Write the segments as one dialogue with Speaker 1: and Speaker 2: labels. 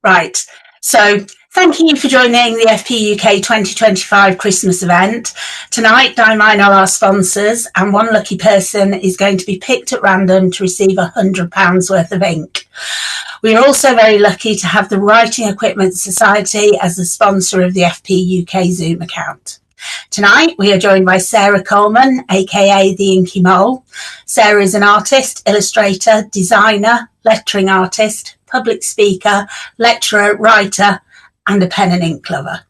Speaker 1: Right. So thank you for joining the FPUK 2025 Christmas event. Tonight, Dimine are our sponsors, and one lucky person is going to be picked at random to receive £100 worth of ink. We are also very lucky to have the Writing Equipment Society as the sponsor of the FPUK Zoom account. Tonight, we are joined by Sarah Coleman, aka the Inkymole. Sarah is an artist, illustrator, designer, lettering artist, public speaker, lecturer, writer, and a pen and ink lover.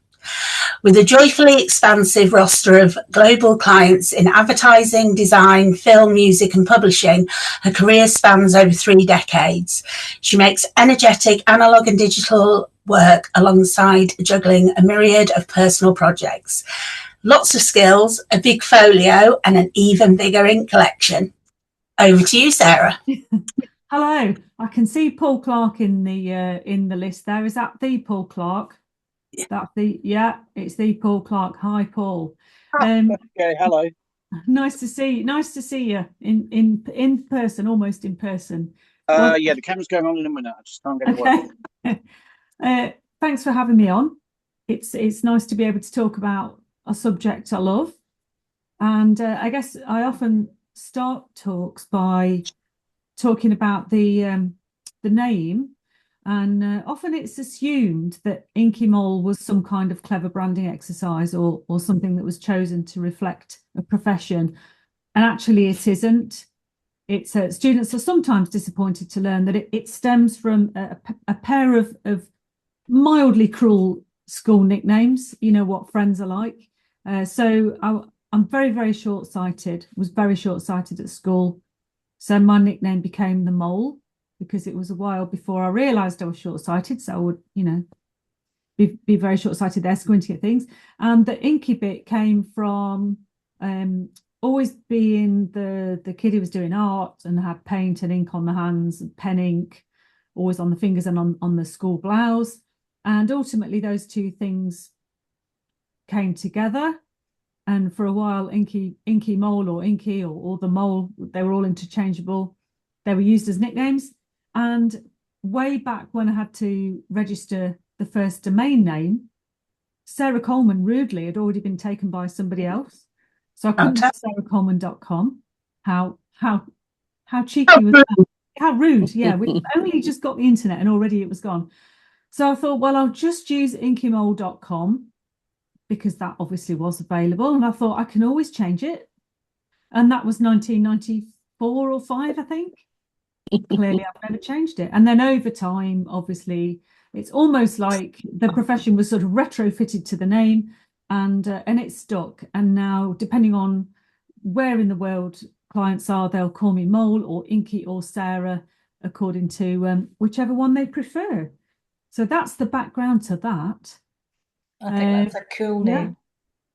Speaker 1: With a joyfully expansive roster of global clients in advertising, design, film, music, and publishing, her career spans over 3 decades. She makes energetic analog and digital work alongside juggling a myriad of personal projects. Lots of skills, a big folio, and an even bigger ink collection. Over to you, Sarah.
Speaker 2: Hello. I can see Paul Clark in the list there. Is that the Paul Clark? That's it's the Paul Clark. Hi, Paul.
Speaker 3: Okay, hello.
Speaker 2: Nice to see you in person, almost in person.
Speaker 3: Yeah, the camera's going on in a minute. I just can't get it working.
Speaker 2: Thanks for having me on. It's nice to be able to talk about a subject I love, and I guess I often start talks by talking about the name. And often it's assumed that Inkymole was some kind of clever branding exercise or something that was chosen to reflect a profession. And actually it isn't. It's students are sometimes disappointed to learn that it stems from a pair of mildly cruel school nicknames. You know what friends are like. So I'm very, very short-sighted, was very short-sighted at school. So my nickname became the Mole, because it was a while before I realised I was short-sighted, so I would, be very short-sighted there, squinting at things. And the inky bit came from always being the kid who was doing art and had paint and ink on the hands and pen ink, always on the fingers and on the school blouse. And ultimately, those two things came together. And for a while, Inkymole or Inky or the Mole, they were all interchangeable. They were used as nicknames. And way back when I had to register the first domain name, Sarah Coleman rudely had already been taken by somebody else. So I couldn't have sarahcoleman.com. How cheeky was that? How rude, yeah. We've only just got the internet and already it was gone. So I thought, well, I'll just use inkymole.com because that obviously was available. And I thought I can always change it. And that was 1994 or 5, I think. Clearly I've never changed it. And then over time, obviously, it's almost like the profession was sort of retrofitted to the name and it stuck. And now, depending on where in the world clients are, they'll call me Mole or Inky or Sarah, according to whichever one they prefer. So that's the background to that.
Speaker 4: I think that's a cool name.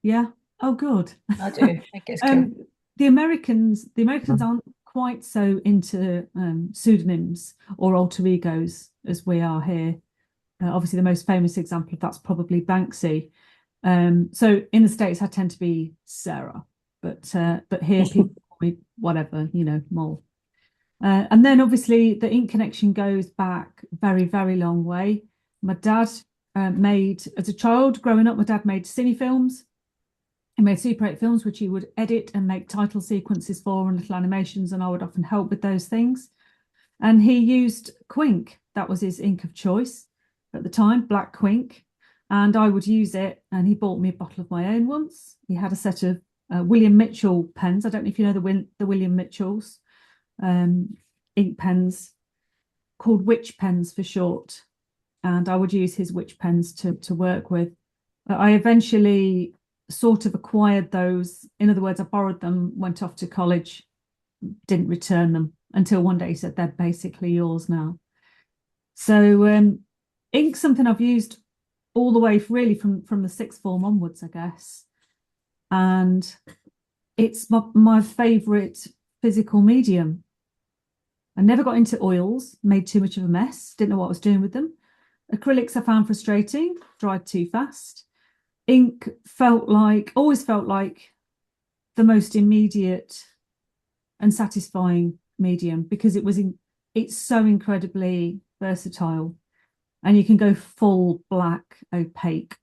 Speaker 2: Yeah. Oh, good.
Speaker 4: I do. I think it's cool.
Speaker 2: The Americans aren't quite so into pseudonyms or alter egos as we are here. Obviously, the most famous example of that's probably Banksy. So in the States, I tend to be Sarah, but here people call me whatever, Mole. And then obviously the ink connection goes back very, very long way. My dad made, as a child growing up, my dad made cine films. He made Super 8 films, which he would edit and make title sequences for and little animations, and I would often help with those things. And he used Quink. That was his ink of choice at the time, black Quink. And I would use it, and he bought me a bottle of my own once. He had a set of William Mitchell pens. I don't know if you know the William Mitchells ink pens, called Witch pens for short. And I would use his Witch pens to work with. I eventually sort of acquired those. In other words, I borrowed them, went off to college, didn't return them until one day he said they're basically yours now. So ink's something I've used all the way really from the sixth form onwards, I guess. And it's my favourite physical medium. I never got into oils, made too much of a mess, didn't know what I was doing with them. Acrylics I found frustrating, dried too fast. Ink always felt like the most immediate and satisfying medium because it's so incredibly versatile. and you can go full black opaque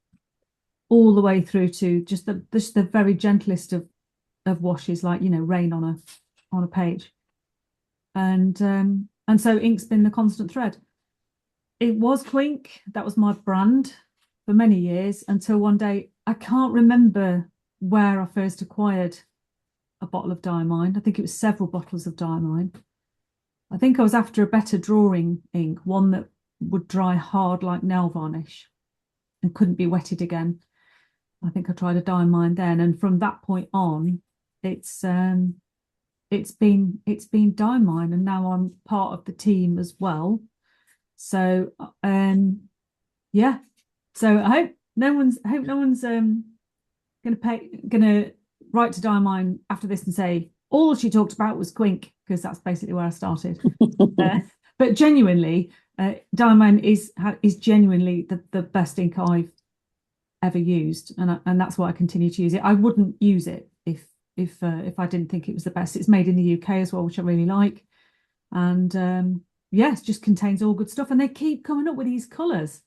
Speaker 2: all the way through to just the very gentlest of washes, like, you know, rain on a page. And so ink's been the constant thread. It was Quink, that was my brand for many years, until one day, I can't remember where I first acquired a bottle of Diamine. I think it was several bottles of Diamine. I think I was after a better drawing ink, one that would dry hard like nail varnish and couldn't be wetted again. I think I tried a Diamine then, and from that point on, it's been Diamine, and now I'm part of the team as well. So yeah. So I hope no one's gonna write to Diamine after this and say all she talked about was Quink, because that's basically where I started. But genuinely, Diamine is genuinely the best ink I've ever used, and that's why I continue to use it. I wouldn't use it if I didn't think it was the best. It's made in the UK as well, which I really like, and yes, just contains all good stuff. And they keep coming up with these colours.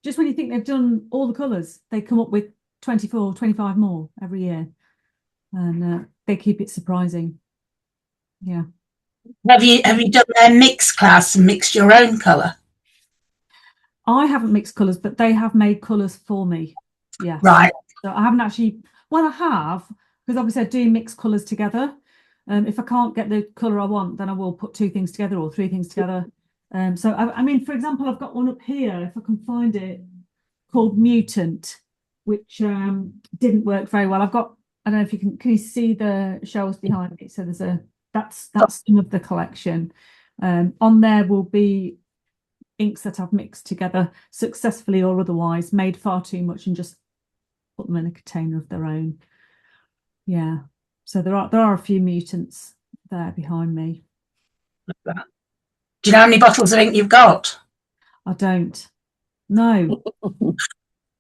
Speaker 2: Just when you think they've done all the colours, they come up with 24, 25 more every year, and they keep it surprising. Yeah.
Speaker 1: Have you done their mix class and mixed your own colour?
Speaker 2: I haven't mixed colours, but they have made colours for me. Yeah.
Speaker 1: Right.
Speaker 2: So I haven't actually. Well, I have, because obviously I do mix colours together. If I can't get the colour I want, then I will put 2 things together or 3 things together. So I mean, for example, I've got one up here, if I can find it, called Mutant, which didn't work very well. I don't know if you can you see the shelves behind me? So that's some of the collection. On there will be inks that I've mixed together successfully or otherwise, made far too much and just put them in a container of their own. Yeah. So there are a few Mutants there behind me.
Speaker 1: Do you know how many bottles of ink you've got?
Speaker 2: I don't. No.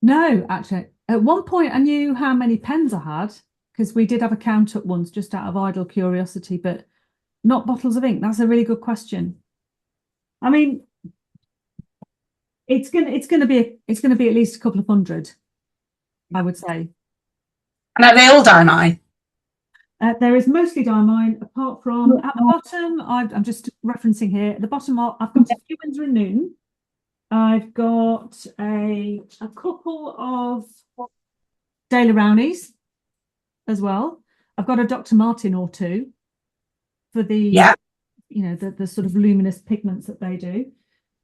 Speaker 2: No, actually. At one point I knew how many pens I had, because we did have a count up once just out of idle curiosity, but not bottles of ink. That's a really good question. I mean, it's gonna be at least a couple of hundred, I would say.
Speaker 1: And are they all Diamine?
Speaker 2: There is mostly Diamine, apart from at the bottom. I'm just referencing here. At the bottom, I've got a few Winsor & Newton. I've got a couple of Daler Rowneys as well. I've got a Dr. Martin or two for the the sort of luminous pigments that they do,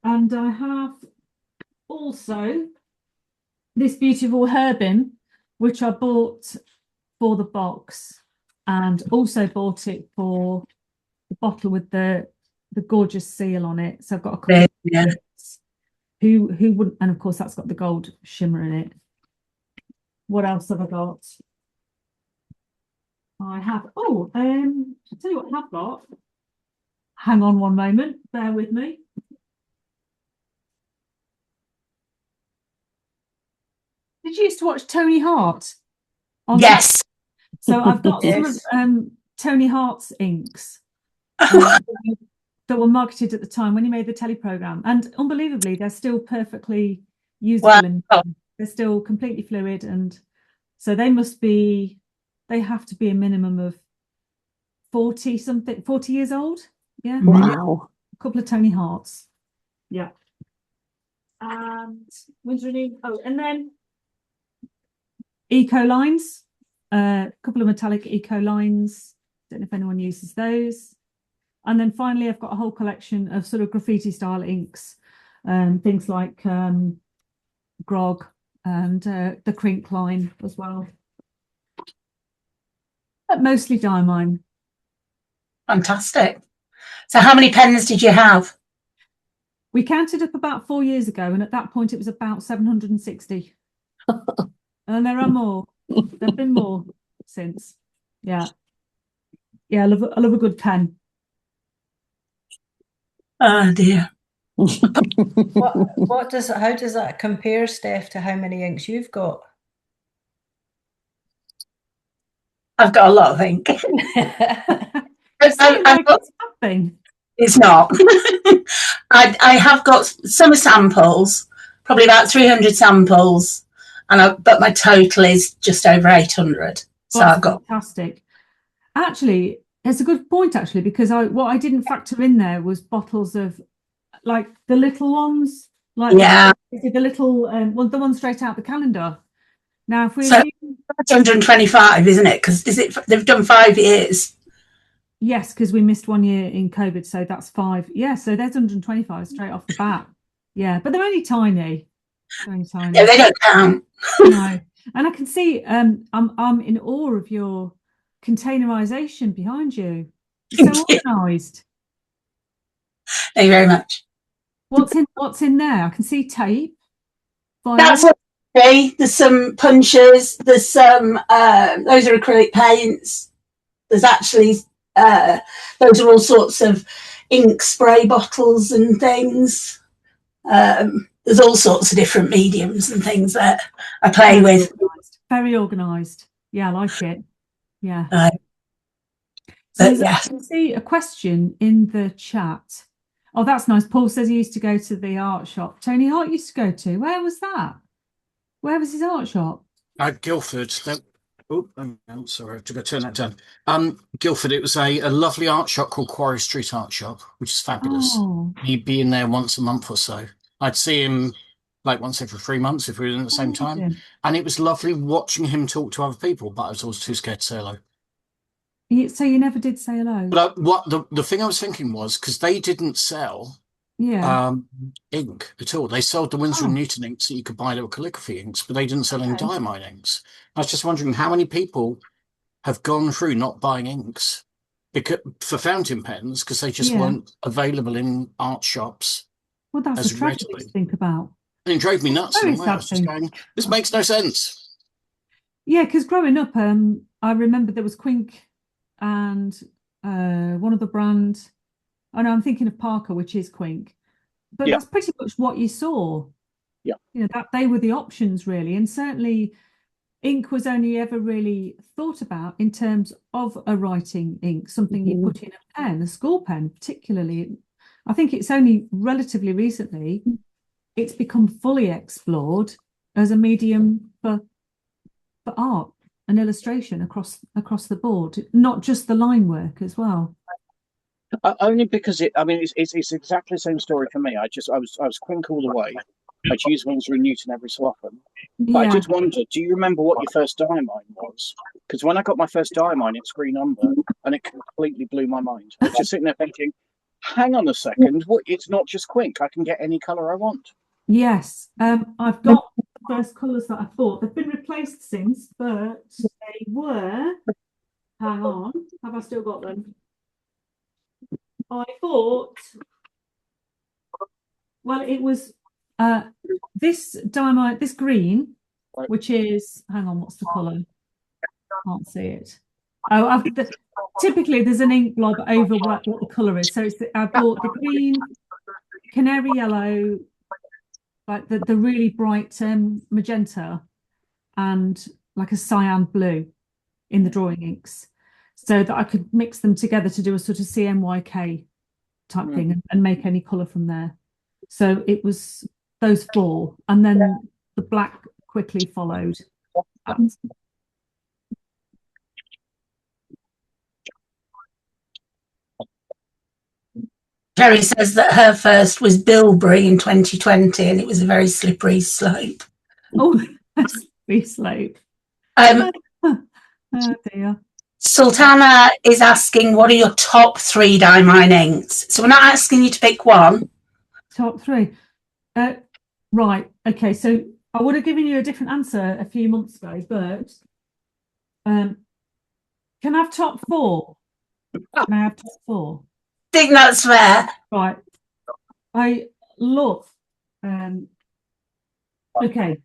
Speaker 2: and I have also this beautiful Herbin, which I bought for the box, and also bought it for the bottle with the gorgeous seal on it. So I've got a couple of who wouldn't, and of course that's got the gold shimmer in it. What else have I got? I have I'll tell you what I have got. Hang on one moment, bear with me. Did you used to watch Tony Hart?
Speaker 1: Yes.
Speaker 2: So I've got some of Tony Hart's inks that were marketed at the time when he made the telly programme, and unbelievably they're still perfectly usable.
Speaker 1: Wow.
Speaker 2: They're still completely fluid, and so they have to be a minimum of 40 years old. Yeah.
Speaker 5: Wow.
Speaker 2: A couple of Tony Harts. Yeah. And Winsor & Newton. And then eco lines, a couple of metallic eco lines. Don't know if anyone uses those. And then finally, I've got a whole collection of sort of graffiti style inks, things like Grog and the Crink line as well. But mostly Diamine.
Speaker 1: Fantastic. So how many pens did you have?
Speaker 2: We counted up about 4 years ago, and at that point it was about 760. And there are more. There have been more since. Yeah. Yeah, I love a good pen.
Speaker 1: Oh dear.
Speaker 4: How does that compare, Steph, to how many inks you've got?
Speaker 1: I've got a lot of ink.
Speaker 2: It's not.
Speaker 1: I have got some samples, probably about 300 samples, but my total is just over 800. So
Speaker 2: That's
Speaker 1: I've got
Speaker 2: fantastic. Actually, it's a good point, actually, because what I didn't factor in there was bottles of, like, the little ones, like the little the one straight out the calendar. Now, if we're
Speaker 1: so that's 125, isn't it? Because they've done 5 years.
Speaker 2: Yes, because we missed 1 year in COVID, so that's 5. Yeah, so there's 125 straight off the bat. Yeah, but they're only tiny. They're only tiny.
Speaker 1: Yeah, they don't count.
Speaker 2: No, and I can see I'm in awe of your containerization behind you. It's so organised.
Speaker 1: Thank you very much.
Speaker 2: What's in there? I can see tape.
Speaker 1: That's okay. There's some punches. There's some those are acrylic paints. There's actually those are all sorts of ink spray bottles and things. There's all sorts of different mediums and things that I play with.
Speaker 2: Very organised. Yeah, I like it. Yeah.
Speaker 1: But
Speaker 2: I can see a question in the chat. Oh, that's nice. Paul says he used to go to the art shop Tony Hart used to go to. Where was that? Where was his art shop?
Speaker 5: Guildford. I'm sorry, I have to go turn that down. Guildford, it was a lovely art shop called Quarry Street Art Shop, which is fabulous.
Speaker 2: Oh.
Speaker 5: He'd be in there once a month or so. I'd see him like once every 3 months if we were in at the same time. And it was lovely watching him talk to other people, but I was always too scared to say hello.
Speaker 2: So you never did say hello?
Speaker 5: But the thing I was thinking was, because they didn't sell ink at all. They sold the Winsor & Newton inks that you could buy, little calligraphy inks, but they didn't sell any diamine inks. I was just wondering how many people have gone through not buying inks for fountain pens because they just weren't available in art shops.
Speaker 2: Well, that's a tragedy to think about.
Speaker 5: And it drove me nuts. I was just going, this makes no sense.
Speaker 2: Yeah, because growing up, I remember there was Quink and one of the brands. I know I'm thinking of Parker, which is Quink, but that's pretty much what you saw.
Speaker 3: Yeah,
Speaker 2: you know, that they were the options really, and certainly ink was only ever really thought about in terms of a writing ink, something you put in a pen, a school pen, particularly. I think it's only relatively recently it's become fully explored as a medium for art and illustration across the board, not just the line work as well.
Speaker 3: Only because it's exactly the same story for me. I was Quink all the way. I'd use Winsor & Newton every so often. But I did wonder, do you remember what your first diamine was? Because when I got my first diamine, it's green umber, and it completely blew my mind. I was just sitting there thinking, hang on a second, it's not just Quink. I can get any colour I want.
Speaker 2: Yes, I've got the first colours that I thought. They've been replaced since, but they were... Hang on, have I still got them? I thought... Well, it was... this diamine, this green, which is, hang on, what's the colour? Can't see it. Oh, typically there's an ink blob over what the colour is. So I bought the green, canary yellow, like the really bright magenta, and like a cyan blue in the drawing inks, so that I could mix them together to do a sort of CMYK type thing and make any colour from there. So it was those 4, and then the black quickly followed.
Speaker 1: Terry says that her first was Bilberry in 2020, and it was a very slippery slope.
Speaker 2: Oh, a slippery slope.
Speaker 1: Oh
Speaker 2: dear.
Speaker 1: Sultana is asking, what are your top 3 diamine inks? So we're not asking you to pick one.
Speaker 2: Top 3. Right. Okay. So I would have given you a different answer a few months ago, but can I have top 4? Can I have top 4?
Speaker 1: I think that's fair.
Speaker 2: Right. I love. Okay.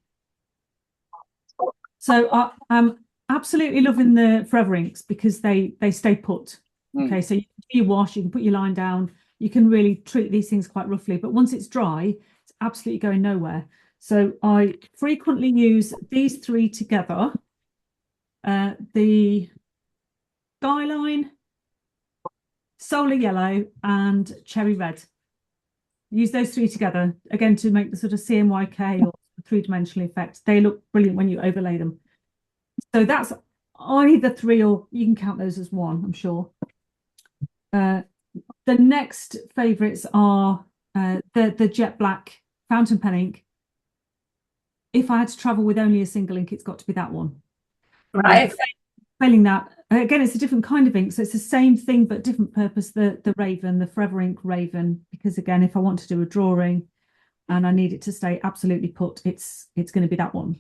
Speaker 2: So I'm absolutely loving the Forever inks because they stay put. Okay. So you wash, you can put your line down. You can really treat these things quite roughly, but once it's dry, it's absolutely going nowhere. So I frequently use these 3 together. The Skyline, Solar Yellow, and Cherry Red. use those three together again to make the sort of CMYK or three-dimensional effect. They look brilliant when you overlay them. So that's either three, or you can count those as one, I'm sure. The next favourites are the jet black fountain pen ink. If I had to travel with only a single ink, it's got to be that one.
Speaker 1: Right.
Speaker 2: Failing that, again, it's a different kind of ink, so it's the same thing but different purpose. The Raven, the Forever Ink Raven, because again, if I want to do a drawing and I need it to stay absolutely put, it's going to be that one.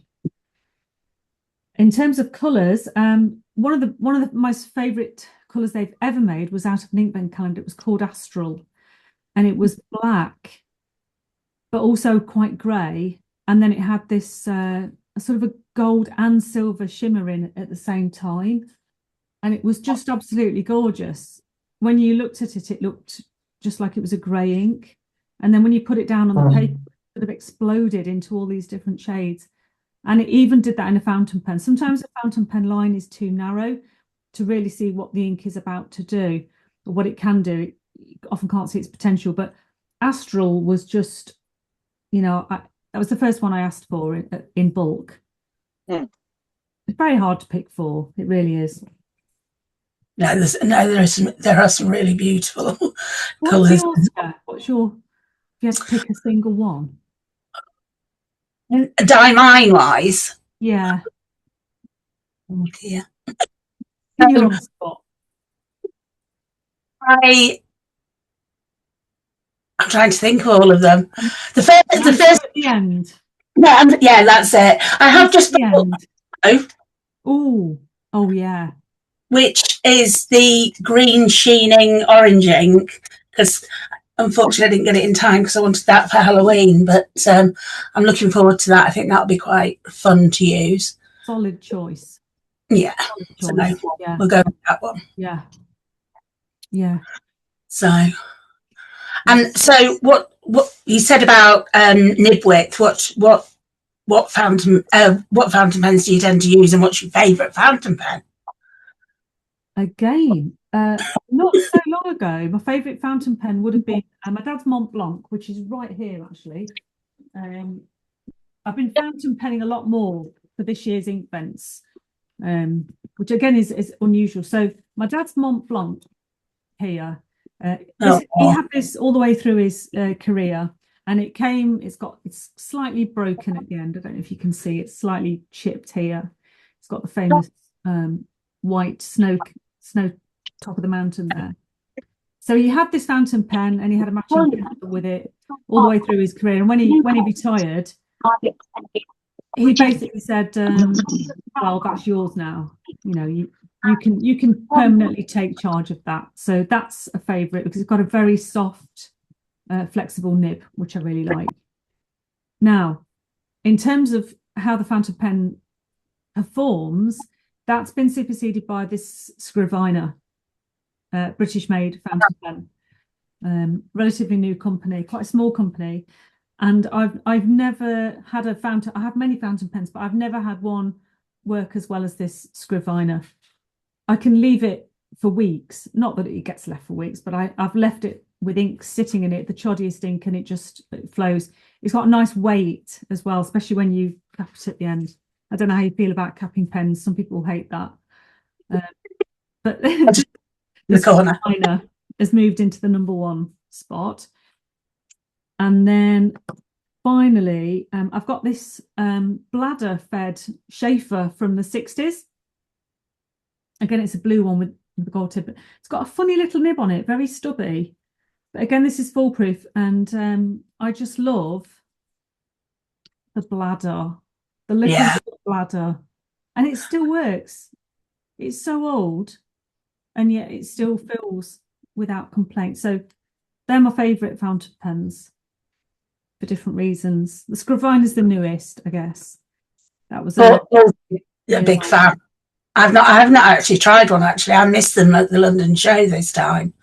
Speaker 2: In terms of colours, one of the most favourite colours they've ever made was out of an Inkblend calendar. It was called Astral, and it was black, but also quite grey, and then it had this sort of a gold and silver shimmer in at the same time, and it was just absolutely gorgeous. When you looked at it, it looked just like it was a grey ink, and then when you put it down on the paper, it sort of exploded into all these different shades. And it even did that in a fountain pen. Sometimes a fountain pen line is too narrow to really see what the ink is about to do or what it can do. You often can't see its potential, but Astral was just, you know, that was the first one I asked for in bulk.
Speaker 1: Mm.
Speaker 2: It's very hard to pick for. It really is.
Speaker 1: No, there are some really beautiful colours.
Speaker 2: What's your, if you had to pick a single one?
Speaker 1: Diamine wise.
Speaker 2: Yeah.
Speaker 1: Oh dear.
Speaker 2: You're on the spot.
Speaker 1: I'm trying to think of all of them. The first
Speaker 2: at the end.
Speaker 1: No, yeah, that's it. I have just
Speaker 2: Oh yeah.
Speaker 1: Which is the green sheening orange ink, because unfortunately I didn't get it in time because I wanted that for Halloween, but I'm looking forward to that. I think that'll be quite fun to use.
Speaker 2: Solid choice.
Speaker 1: Yeah.
Speaker 2: Solid choice.
Speaker 1: So we'll go with that one.
Speaker 2: Yeah. Yeah.
Speaker 1: So, and so what you said about nib width, what fountain pens do you tend to use, and what's your favourite fountain pen?
Speaker 2: Again, not so long ago, my favourite fountain pen would have been my dad's Mont Blanc, which is right here actually. I've been fountain penning a lot more for this year's Inkvents, which again is unusual. So my dad's Mont Blanc here, he had this all the way through his career, and it's slightly broken at the end. I don't know if you can see, it's slightly chipped here. It's got the famous white snow top of the mountain there. So he had this fountain pen and he had a matching pencil with it all the way through his career. And when he retired, he basically said, well, that's yours now. You know, you can permanently take charge of that. So that's a favourite because it's got a very soft, flexible nib, which I really like. Now, in terms of how the fountain pen performs, that's been superseded by this Scriviner, British-made fountain pen, relatively new company, quite a small company. And I've never had a fountain. I have many fountain pens, but I've never had one work as well as this Scriviner. I can leave it for weeks. Not that it gets left for weeks, but I've left it with ink sitting in it, the choddiest ink, and it flows. It's got a nice weight as well, especially when you cap it at the end. I don't know how you feel about capping pens. Some people hate that. But the Scriviner has moved into the #1 spot. And then finally, I've got this bladder-fed Schaefer from the 60s. Again, it's a blue one with the gold tip. It's got a funny little nib on it, very stubby. But again, this is foolproof. And I just love the bladder, the little bladder. And it still works. It's so old, and yet it still fills without complaint. So they're my favourite fountain pens for different reasons. The Scriviner is the newest, I guess. That was a
Speaker 1: big fan. I've not actually tried one. Actually, I missed them at the London show this time,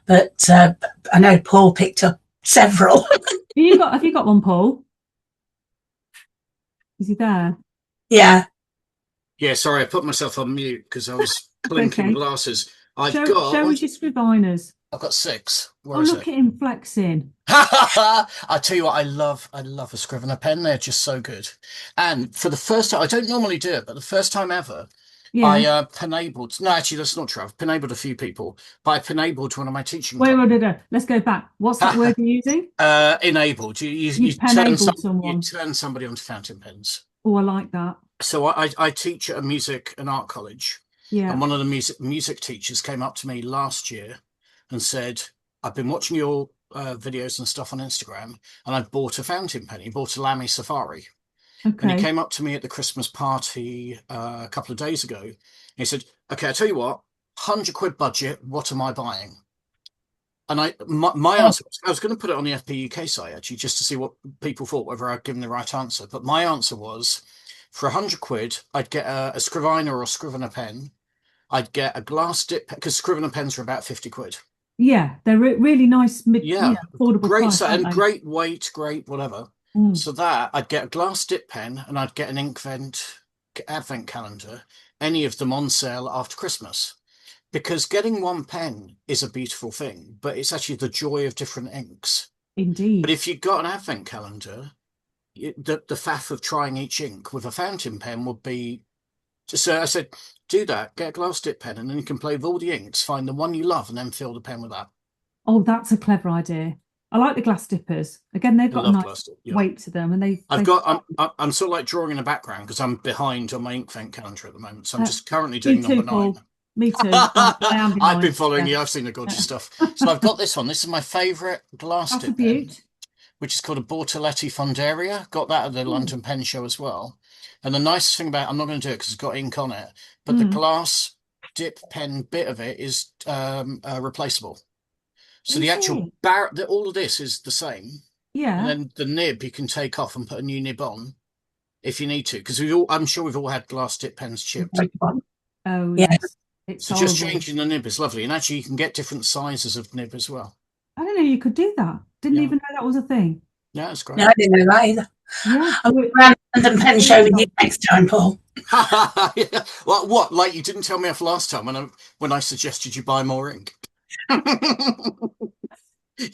Speaker 1: but I know Paul picked up several.
Speaker 2: Have you got one, Paul? Is he there?
Speaker 1: Yeah.
Speaker 5: Yeah, sorry, I put myself on mute because I was clinking glasses.
Speaker 2: Show us your Scriviners.
Speaker 5: I've got 6. Where
Speaker 2: Oh,
Speaker 5: is
Speaker 2: look
Speaker 5: it?
Speaker 2: at him flexing.
Speaker 5: I tell you what, I love a Scrivener pen. They're just so good. And for the first time, I don't normally do it, but the first time ever, I penabled. No, actually, that's not true. I've penabled a few people, but I penabled one of my teaching.
Speaker 2: Wait, let's go back. What's that word you're using?
Speaker 5: Enabled. You turn somebody onto fountain pens.
Speaker 2: Oh, I like that.
Speaker 5: So I teach at a music and art college.
Speaker 2: Yeah.
Speaker 5: And one of the music teachers came up to me last year and said, I've been watching your videos and stuff on Instagram, and I bought a fountain pen. He bought a Lamy Safari.
Speaker 2: Okay.
Speaker 5: And he came up to me at the Christmas party a couple of days ago. And he said, okay, I tell you what, £100 budget, what am I buying? And my answer was, I was going to put it on the FPUK site, actually, just to see what people thought, whether I'd given the right answer. But my answer was, for £100, I'd get a Scrivener or a Scrivener pen. I'd get a glass dip, because Scrivener pens are about £50.
Speaker 2: Yeah, they're really nice, affordable
Speaker 5: great
Speaker 2: price,
Speaker 5: and great weight, great whatever. So that I'd get a glass dip pen, and I'd get an Inkvent advent calendar, any of them on sale after Christmas. Because getting one pen is a beautiful thing, but it's actually the joy of different inks.
Speaker 2: Indeed.
Speaker 5: But if you've got an advent calendar, the faff of trying each ink with a fountain pen would be. So I said, do that, get a glass dip pen, and then you can play with all the inks, find the one you love, and then fill the pen with that.
Speaker 2: Oh, that's a clever idea. I like the glass dippers. Again, they've got a nice weight to them, and
Speaker 5: I'm sort of like drawing in the background because I'm behind on my Inkvent calendar at the moment, so I'm just currently doing number 9.
Speaker 2: Me too.
Speaker 5: I've been following you. I've seen the gorgeous stuff. So I've got this one. This is my favourite glass dip pen, which is called a Bortoletti Fonderia. Got that at the London Pen Show as well. And the nicest thing about it, I'm not going to do it because it's got ink on it, but the glass dip pen bit of it is replaceable. So the actual all of this is the same. Yeah. And then the nib you can take off and put a new nib on if you need to, because I'm sure we've all had glass dip pens chipped.
Speaker 2: Oh yes.
Speaker 5: So just changing the nib is lovely, and actually you can get different sizes of nib as well.
Speaker 2: I don't know you could do that. Didn't even know that was a thing.
Speaker 5: Yeah, that's great.
Speaker 1: No, I didn't know that either. Yeah. I'll go around London Pen Show with you next time, Paul.
Speaker 5: Yeah. Well, what? Like you didn't tell me off last time when I suggested you buy more ink.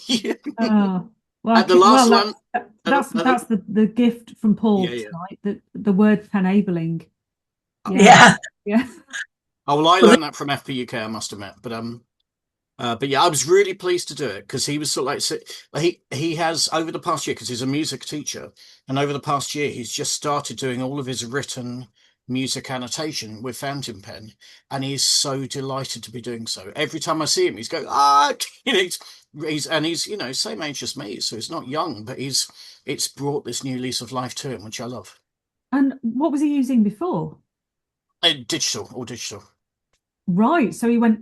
Speaker 2: Yeah. Well,
Speaker 5: at the last one.
Speaker 2: That's the gift from Paul tonight. The word penabling.
Speaker 1: Yeah.
Speaker 5: Oh well, I learned that from FPUK, I must admit. But yeah, I was really pleased to do it because he was sort of like he has over the past year, because he's a music teacher, and over the past year he's just started doing all of his written music annotation with fountain pen, and he's so delighted to be doing so. Every time I see him, he's going, he's same age as me, so he's not young, but it's brought this new lease of life to him, which I love.
Speaker 2: And what was he using before?
Speaker 5: All digital.
Speaker 2: Right, so he went.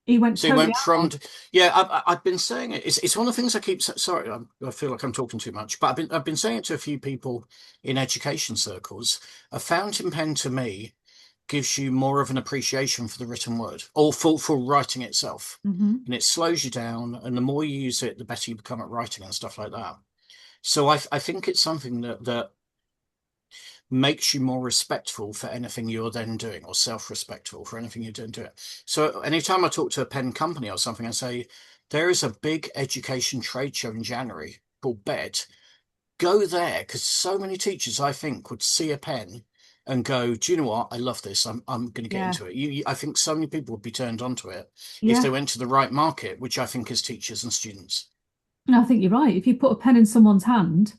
Speaker 5: So he went from I've been saying it. It's one of the things I keep. Sorry, I feel like I'm talking too much, but I've been saying it to a few people in education circles. A fountain pen to me gives you more of an appreciation for the written word, or for writing itself, and it slows you down. And the more you use it, the better you become at writing and stuff like that. So I think it's something that makes you more respectful for anything you're then doing, or self-respectful for anything you're doing to it. So anytime I talk to a pen company or something, I say, there is a big education trade show in January called BED. Go there, because so many teachers, I think, would see a pen and go, do you know what? I love this. I'm going to get into it. I think so many people would be turned onto it if they went to the right market, which I think is teachers and students.
Speaker 2: And I think you're right. If you put a pen in someone's hand,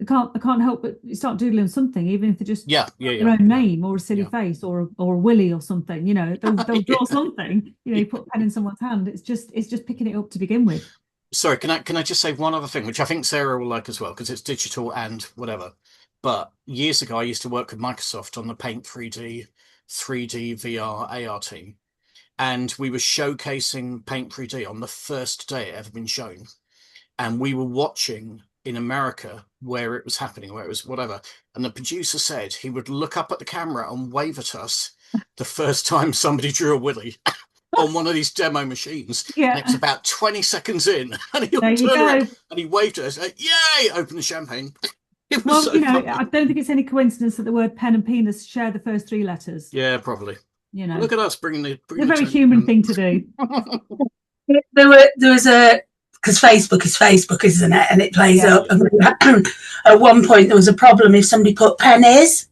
Speaker 2: I can't help but start doodling something, even if they're just their own name or a silly face or a willy or something. You know, they'll draw something. You know, you put a pen in someone's hand. It's just picking it up to begin with.
Speaker 5: Sorry, can I just say one other thing, which I think Sarah will like as well, because it's digital and whatever. But years ago, I used to work with Microsoft on the Paint 3D VR AR team, and we were showcasing Paint 3D on the first day it ever been shown, and we were watching in America where it was happening, where it was whatever. And the producer said he would look up at the camera and wave at us the first time somebody drew a willy on one of these demo machines. Yeah. And it was about 20 seconds in, and he would turn around and he waved at us, like, yay, open the champagne. It was funny.
Speaker 2: I don't think it's any coincidence that the word pen and penis share the first 3 letters.
Speaker 5: Yeah, probably.
Speaker 2: You know,
Speaker 5: look at us bringing
Speaker 2: it's a very human thing to do.
Speaker 1: There was a, because Facebook is Facebook, isn't it? And it plays up. And at one point, there was a problem if somebody put pennies,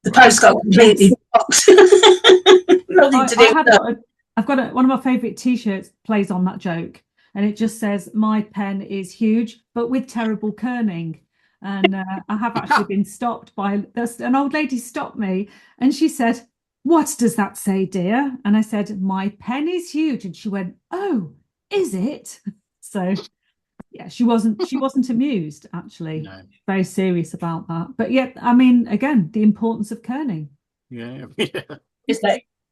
Speaker 1: the post got completely blocked. Nothing to do with that.
Speaker 2: I've got one of my favourite T-shirts plays on that joke, and it just says, "My pen is huge, but with terrible kerning." And I have actually been stopped by an old lady. Stopped me, and she said, "What does that say, dear?" And I said, "My pen is huge," and she went, "Oh, is it?" So yeah, she wasn't amused, actually.
Speaker 5: No.
Speaker 2: Very serious about that. But yet, I mean, again, the importance of kerning.
Speaker 5: Yeah.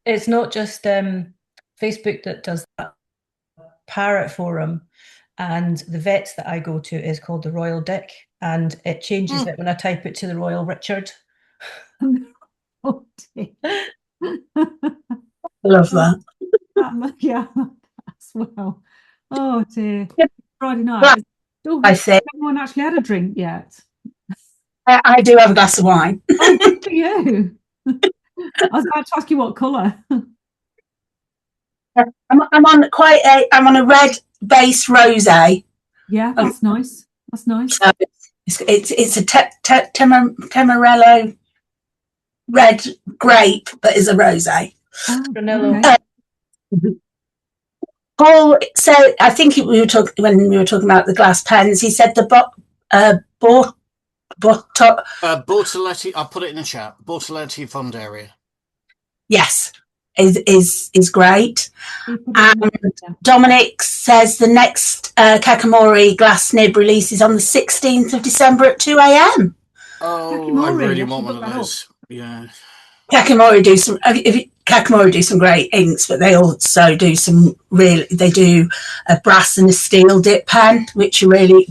Speaker 4: It's not just Facebook that does that. Parrot forum, and the vets that I go to is called the Royal Dick, and it changes it when I type it to the Royal Richard.
Speaker 2: Oh dear.
Speaker 1: Love that.
Speaker 2: Yeah, as well. Oh dear. Friday night.
Speaker 1: I say,
Speaker 2: anyone actually had a drink yet?
Speaker 1: I do have a glass of wine.
Speaker 2: Oh, good for you. I was about to ask you what colour.
Speaker 1: I'm on a red base rosé.
Speaker 2: Yeah, that's nice. That's nice.
Speaker 1: It's a Temarello red grape, but is a rosé.
Speaker 2: Okay.
Speaker 1: Paul said, I think when we were talking about the glass pens, he said the
Speaker 5: Bortoletti. I'll put it in the chat. Bortoletti Fondaria.
Speaker 1: Yes, is great. And Dominic says the next Kakamori glass nib release is on the 16th of December at 2 a.m.
Speaker 5: Oh, I really want one of those. Yeah.
Speaker 1: Kakamori do some great inks, but they also do they do a brass and a steel dip pen, which really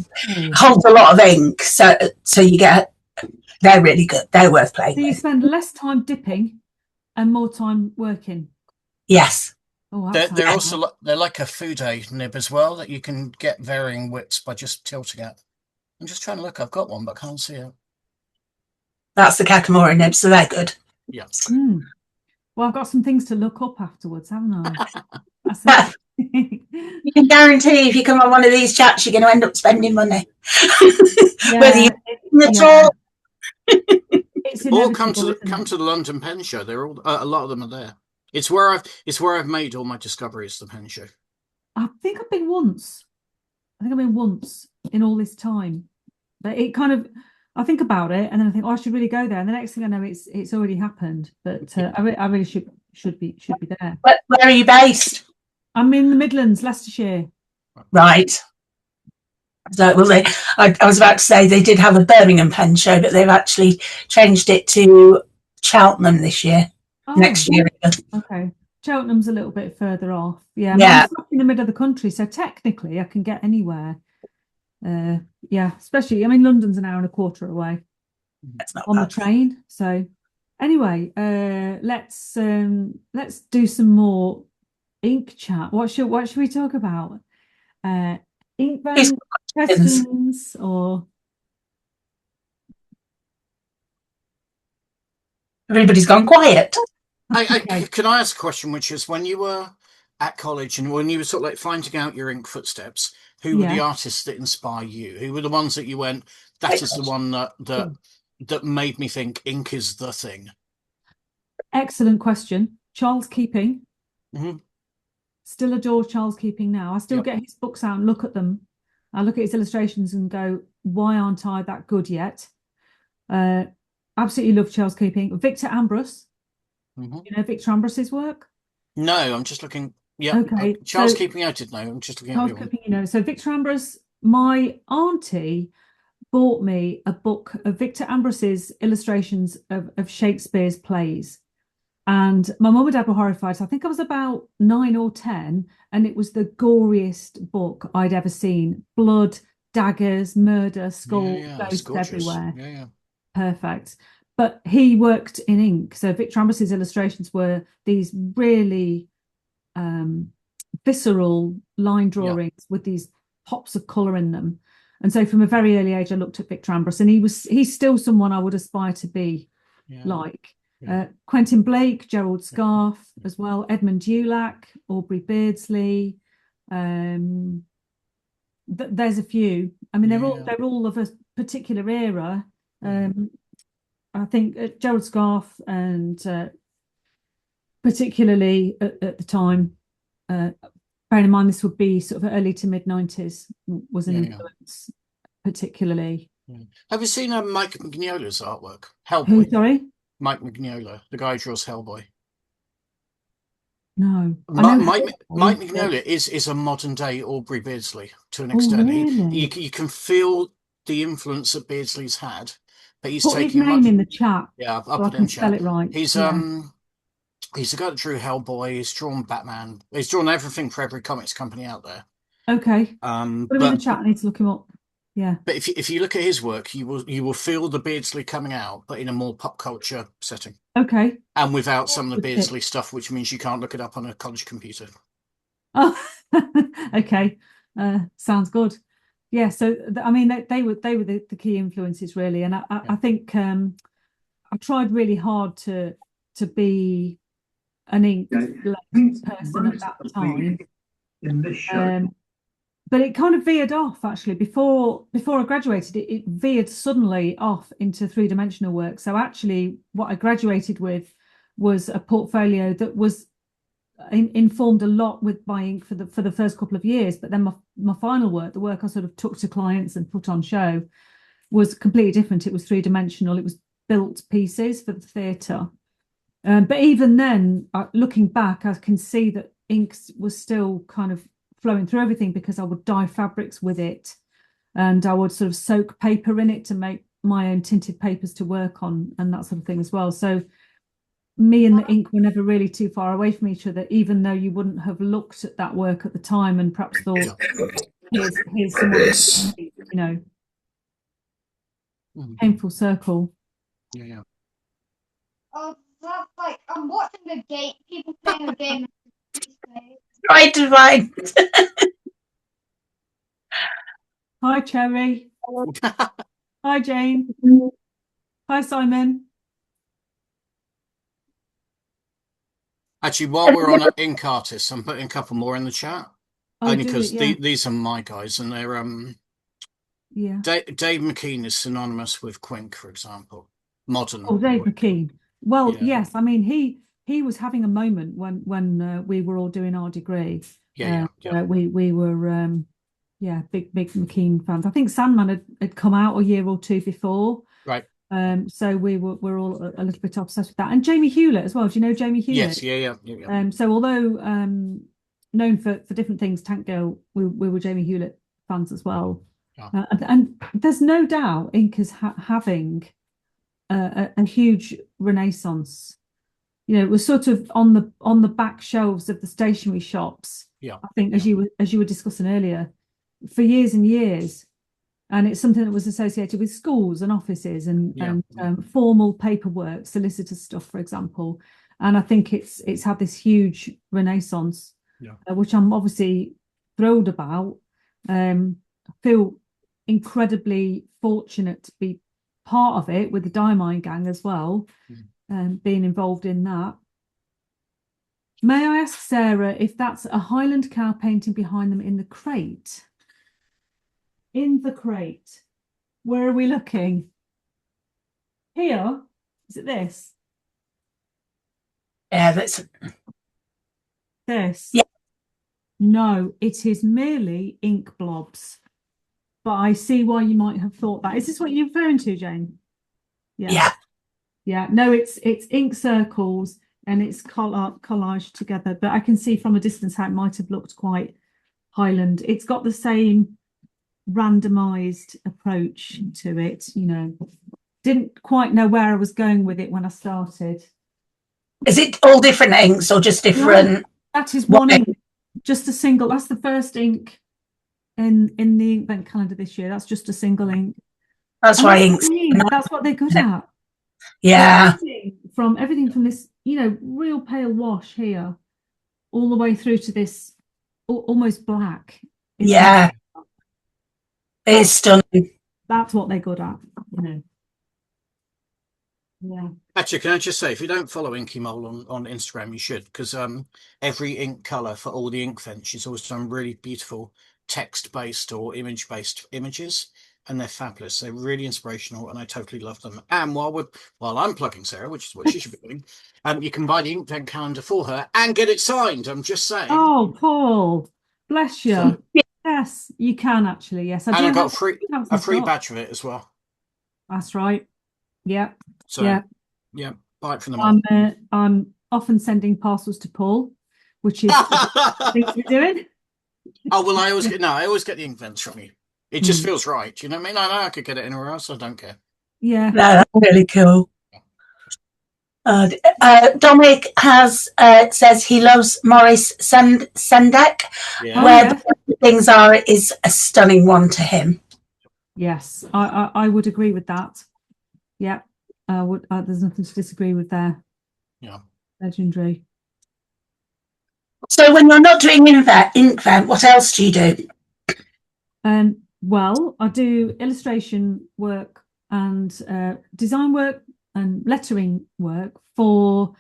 Speaker 1: holds a lot of ink. So they're really good. They're worth playing with.
Speaker 2: So you spend less time dipping and more time working.
Speaker 1: Yes.
Speaker 2: Oh,
Speaker 5: they're also they're like a Fude nib as well that you can get varying widths by just tilting it. I'm just trying to look. I've got one, but can't see it.
Speaker 1: That's the Kakamori nib, so they're good.
Speaker 5: Yeah.
Speaker 2: Well, I've got some things to look up afterwards, haven't I?
Speaker 1: You can guarantee if you come on one of these chats, you're going to end up spending money. Whether you or
Speaker 5: come to the London Pen Show. They're all a lot of them are there. It's where I've made all my discoveries. The pen show.
Speaker 2: I think I've been once in all this time, but it kind of. I think about it and then I think, I should really go there. And the next thing I know, it's already happened. But I really should be there.
Speaker 1: Where are you based?
Speaker 2: I'm in the Midlands, Leicestershire.
Speaker 1: Right. So I was about to say they did have a Birmingham pen show, but they've actually changed it to Cheltenham this year. Next year.
Speaker 2: Okay. Cheltenham's a little bit further off. Yeah. I'm in the middle of the country, so technically I can get anywhere. Especially, I mean, London's an hour and a quarter away on the train. So anyway, let's do some more ink chat. What should we talk about? Ink questions or
Speaker 1: everybody's gone quiet.
Speaker 5: Can I ask a question, which is when you were at college and when you were sort of like finding out your ink footsteps, who were the artists that inspire you? Who were the ones that you went, that is the one that made me think ink is the thing?
Speaker 2: Excellent question. Charles Keeping.
Speaker 5: Mm-hmm.
Speaker 2: Still adore Charles Keeping now. I still get his books out and look at them. I look at his illustrations and go, why aren't I that good yet? Absolutely love Charles Keeping. Victor Ambrose.
Speaker 5: Mm-hmm.
Speaker 2: You know Victor Ambrose's work?
Speaker 5: No, I'm just looking. Yeah.
Speaker 2: Okay.
Speaker 5: Charles Keeping, I did know. I'm just looking at
Speaker 2: Keeping, So Victor Ambrose, my auntie bought me a book of Victor Ambrose's illustrations of Shakespeare's plays. And my mum and dad were horrified. So I think I was about 9 or 10, and it was the goriest book I'd ever seen. Blood, daggers, murder, skull, ghosts everywhere.
Speaker 5: Yeah.
Speaker 2: Perfect. But he worked in ink. So Victor Ambrose's illustrations were these really visceral line drawings with these pops of colour in them. And so from a very early age, I looked at Victor Ambrose, and he's still someone I would aspire to be like. Quentin Blake, Gerald Scarfe as well, Edmund Dulac, Aubrey Beardsley, There's a few. I mean, they're all of a particular era. I think Gerald Scarfe, and particularly at the time, bearing in mind this would be sort of early to mid 90s, was an influence, particularly.
Speaker 5: Have you seen Mike Mignola's artwork? Hellboy.
Speaker 2: Who, sorry?
Speaker 5: Mike Mignola, the guy who draws Hellboy.
Speaker 2: No.
Speaker 5: Mike Mignola is a modern day Aubrey Beardsley to an extent.
Speaker 2: Really?
Speaker 5: You can feel the influence that Beardsley's had, but he's
Speaker 2: put
Speaker 5: taking
Speaker 2: his name in the chat.
Speaker 5: Yeah, I'll
Speaker 2: so
Speaker 5: put
Speaker 2: I
Speaker 5: it in
Speaker 2: can spell
Speaker 5: chat.
Speaker 2: it right.
Speaker 5: He's the guy that drew Hellboy. He's drawn Batman. He's drawn everything for every comics company out there.
Speaker 2: Okay. Put him in the chat. I need to look him up. Yeah.
Speaker 5: But if you look at his work, you will feel the Beardsley coming out, but in a more pop culture setting.
Speaker 2: Okay.
Speaker 5: And without some of the Beardsley stuff, which means you can't look it up on a college computer.
Speaker 2: Oh, okay. Sounds good. Yeah. So I mean, they were the key influences really, and I think I tried really hard to be an ink person at that time.
Speaker 6: In this show.
Speaker 2: But it kind of veered off actually. Before I graduated, it veered suddenly off into three-dimensional work. So actually what I graduated with was a portfolio that was informed a lot with my ink for the first couple of years. But then my final work, the work I sort of took to clients and put on show, was completely different. It was three-dimensional. It was built pieces for the theatre. But even then, looking back, I can see that ink was still kind of flowing through everything, because I would dye fabrics with it, and I would sort of soak paper in it to make my own tinted papers to work on, and that sort of thing as well. So me and the ink were never really too far away from each other, even though you wouldn't have looked at that work at the time and perhaps thought, here's some, you know, came full circle.
Speaker 5: Yeah.
Speaker 7: Oh, that's like, I'm watching the game, people playing the game.
Speaker 1: Right to find.
Speaker 2: Hi, Cherry. Hi, Jane. Hi, Simon.
Speaker 5: Actually, while we're on ink artists, I'm putting a couple more in the chat. Only because these are my guys, and they're Dave McKean is synonymous with Quink, for example. Modern.
Speaker 2: Oh, Dave McKean. Well, yes. I mean, he was having a moment when we were all doing our degree. We were big McKean fans. I think Sandman had come out a year or two before.
Speaker 5: Right.
Speaker 2: So we're all a little bit obsessed with that. And Jamie Hewlett as well. Do you know Jamie Hewlett?
Speaker 5: Yes, yeah.
Speaker 2: So although known for different things, Tank Girl, we were Jamie Hewlett fans as well. Yeah. And there's no doubt ink is having a huge renaissance. You know, it was sort of on the back shelves of the stationery shops.
Speaker 5: Yeah,
Speaker 2: I think as you were discussing earlier, for years and years, and it's something that was associated with schools and offices and formal paperwork, solicitor stuff, for example. And I think it's had this huge renaissance, which I'm obviously thrilled about. I feel incredibly fortunate to be part of it with the Diamine gang as well, being involved in that. May I ask Sarah if that's a Highland cow painting behind them in the crate? In the crate. Where are we looking? Here? Is it this?
Speaker 1: Yeah, that's
Speaker 2: this.
Speaker 1: Yeah.
Speaker 2: No, it is merely ink blobs. But I see why you might have thought that. Is this what you're referring to, Jane?
Speaker 1: Yeah.
Speaker 2: Yeah. No, it's ink circles and it's collage together. But I can see from a distance how it might have looked quite Highland. It's got the same randomized approach to it, you know. Didn't quite know where I was going with it when I started.
Speaker 1: Is it all different inks or just different?
Speaker 2: No, that is one ink, just a single. That's the first ink in the Inkvent calendar this year. That's just a single ink.
Speaker 1: That's why inks.
Speaker 2: That's what they're good at.
Speaker 1: Yeah.
Speaker 2: Everything from this, you know, real pale wash here, all the way through to this almost black.
Speaker 1: Yeah. It's stunning.
Speaker 2: That's what they're good at, you know. Yeah.
Speaker 5: Actually, can I just say, if you don't follow Inkymole on Instagram, you should, because every ink color for all the ink vents, she's always done really beautiful text-based or image-based images, and they're fabulous. They're really inspirational, and I totally love them. And while I'm plugging Sarah, which is what she should be doing, you can buy the ink vent calendar for her and get it signed. I'm just saying.
Speaker 2: Oh, Paul, bless you.
Speaker 5: So,
Speaker 2: yes, you can actually. Yes,
Speaker 5: I got a free batch of it as well.
Speaker 2: That's right. Yeah.
Speaker 5: So yeah, buy it from them all.
Speaker 2: I'm often sending parcels to Paul, which is things we're doing.
Speaker 5: Oh well, I always get the ink vents from you. It just feels right. You know what I mean? I know I could get it anywhere else. I don't care.
Speaker 2: Yeah.
Speaker 1: No, that's really cool. Dominic says he loves Maurice Sendak.
Speaker 5: Yeah.
Speaker 1: Where the things are is a stunning one to him.
Speaker 2: Yes, I would agree with that. Yeah, there's nothing to disagree with there.
Speaker 5: Yeah,
Speaker 2: legendary.
Speaker 1: So when you're not doing Inkvent, what else do you do?
Speaker 2: Well, I do illustration work and design work and lettering work for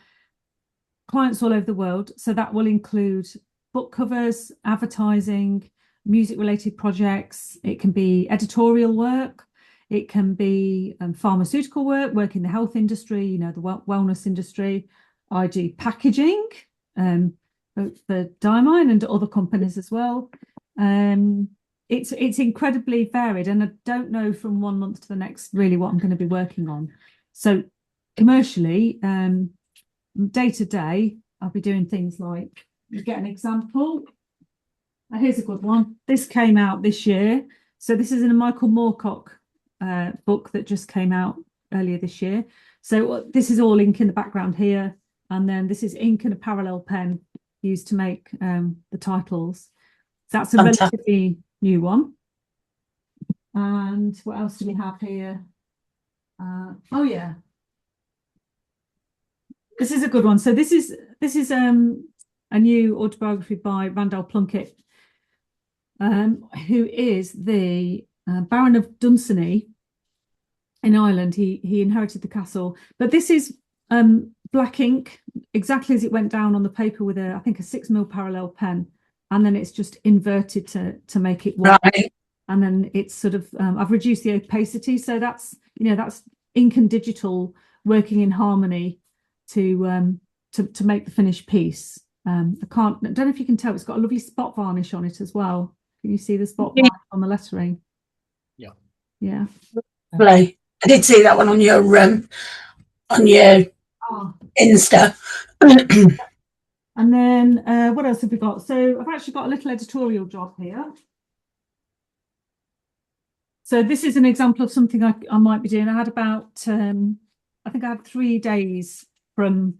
Speaker 2: clients all over the world. So that will include book covers, advertising, music related projects. It can be editorial work. It can be pharmaceutical work in the health industry, you know, the wellness industry. I do packaging for Diamine and other companies as well. It's incredibly varied, and I don't know from 1 month to the next really what I'm going to be working on. So commercially, day to day, I'll be doing things like, you get an example. Here's a good one. This came out this year. So this is in a Michael Moorcock book that just came out earlier this year. So this is all ink in the background here. And then this is ink and a parallel pen used to make the titles. So that's a relatively new one. And what else do we have here? Oh yeah, this is a good one. So this is a new autobiography by Randall Plunkett, who is the Baron of Dunsany in Ireland. He inherited the castle, but this is black ink, exactly as it went down on the paper with I think a 6mm parallel pen, and then it's just inverted to make it work. Right. And then it's sort of I've reduced the opacity, so that's ink and digital working in harmony to make the finished piece. I don't know if you can tell, it's got a lovely spot varnish on it as well. Can you see the spot varnish on the lettering? Yeah.
Speaker 1: Lovely. I did see that one on your Insta.
Speaker 2: And then what else have we got? So I've actually got a little editorial job here. So this is an example of something I might be doing. I had about I think I had 3 days from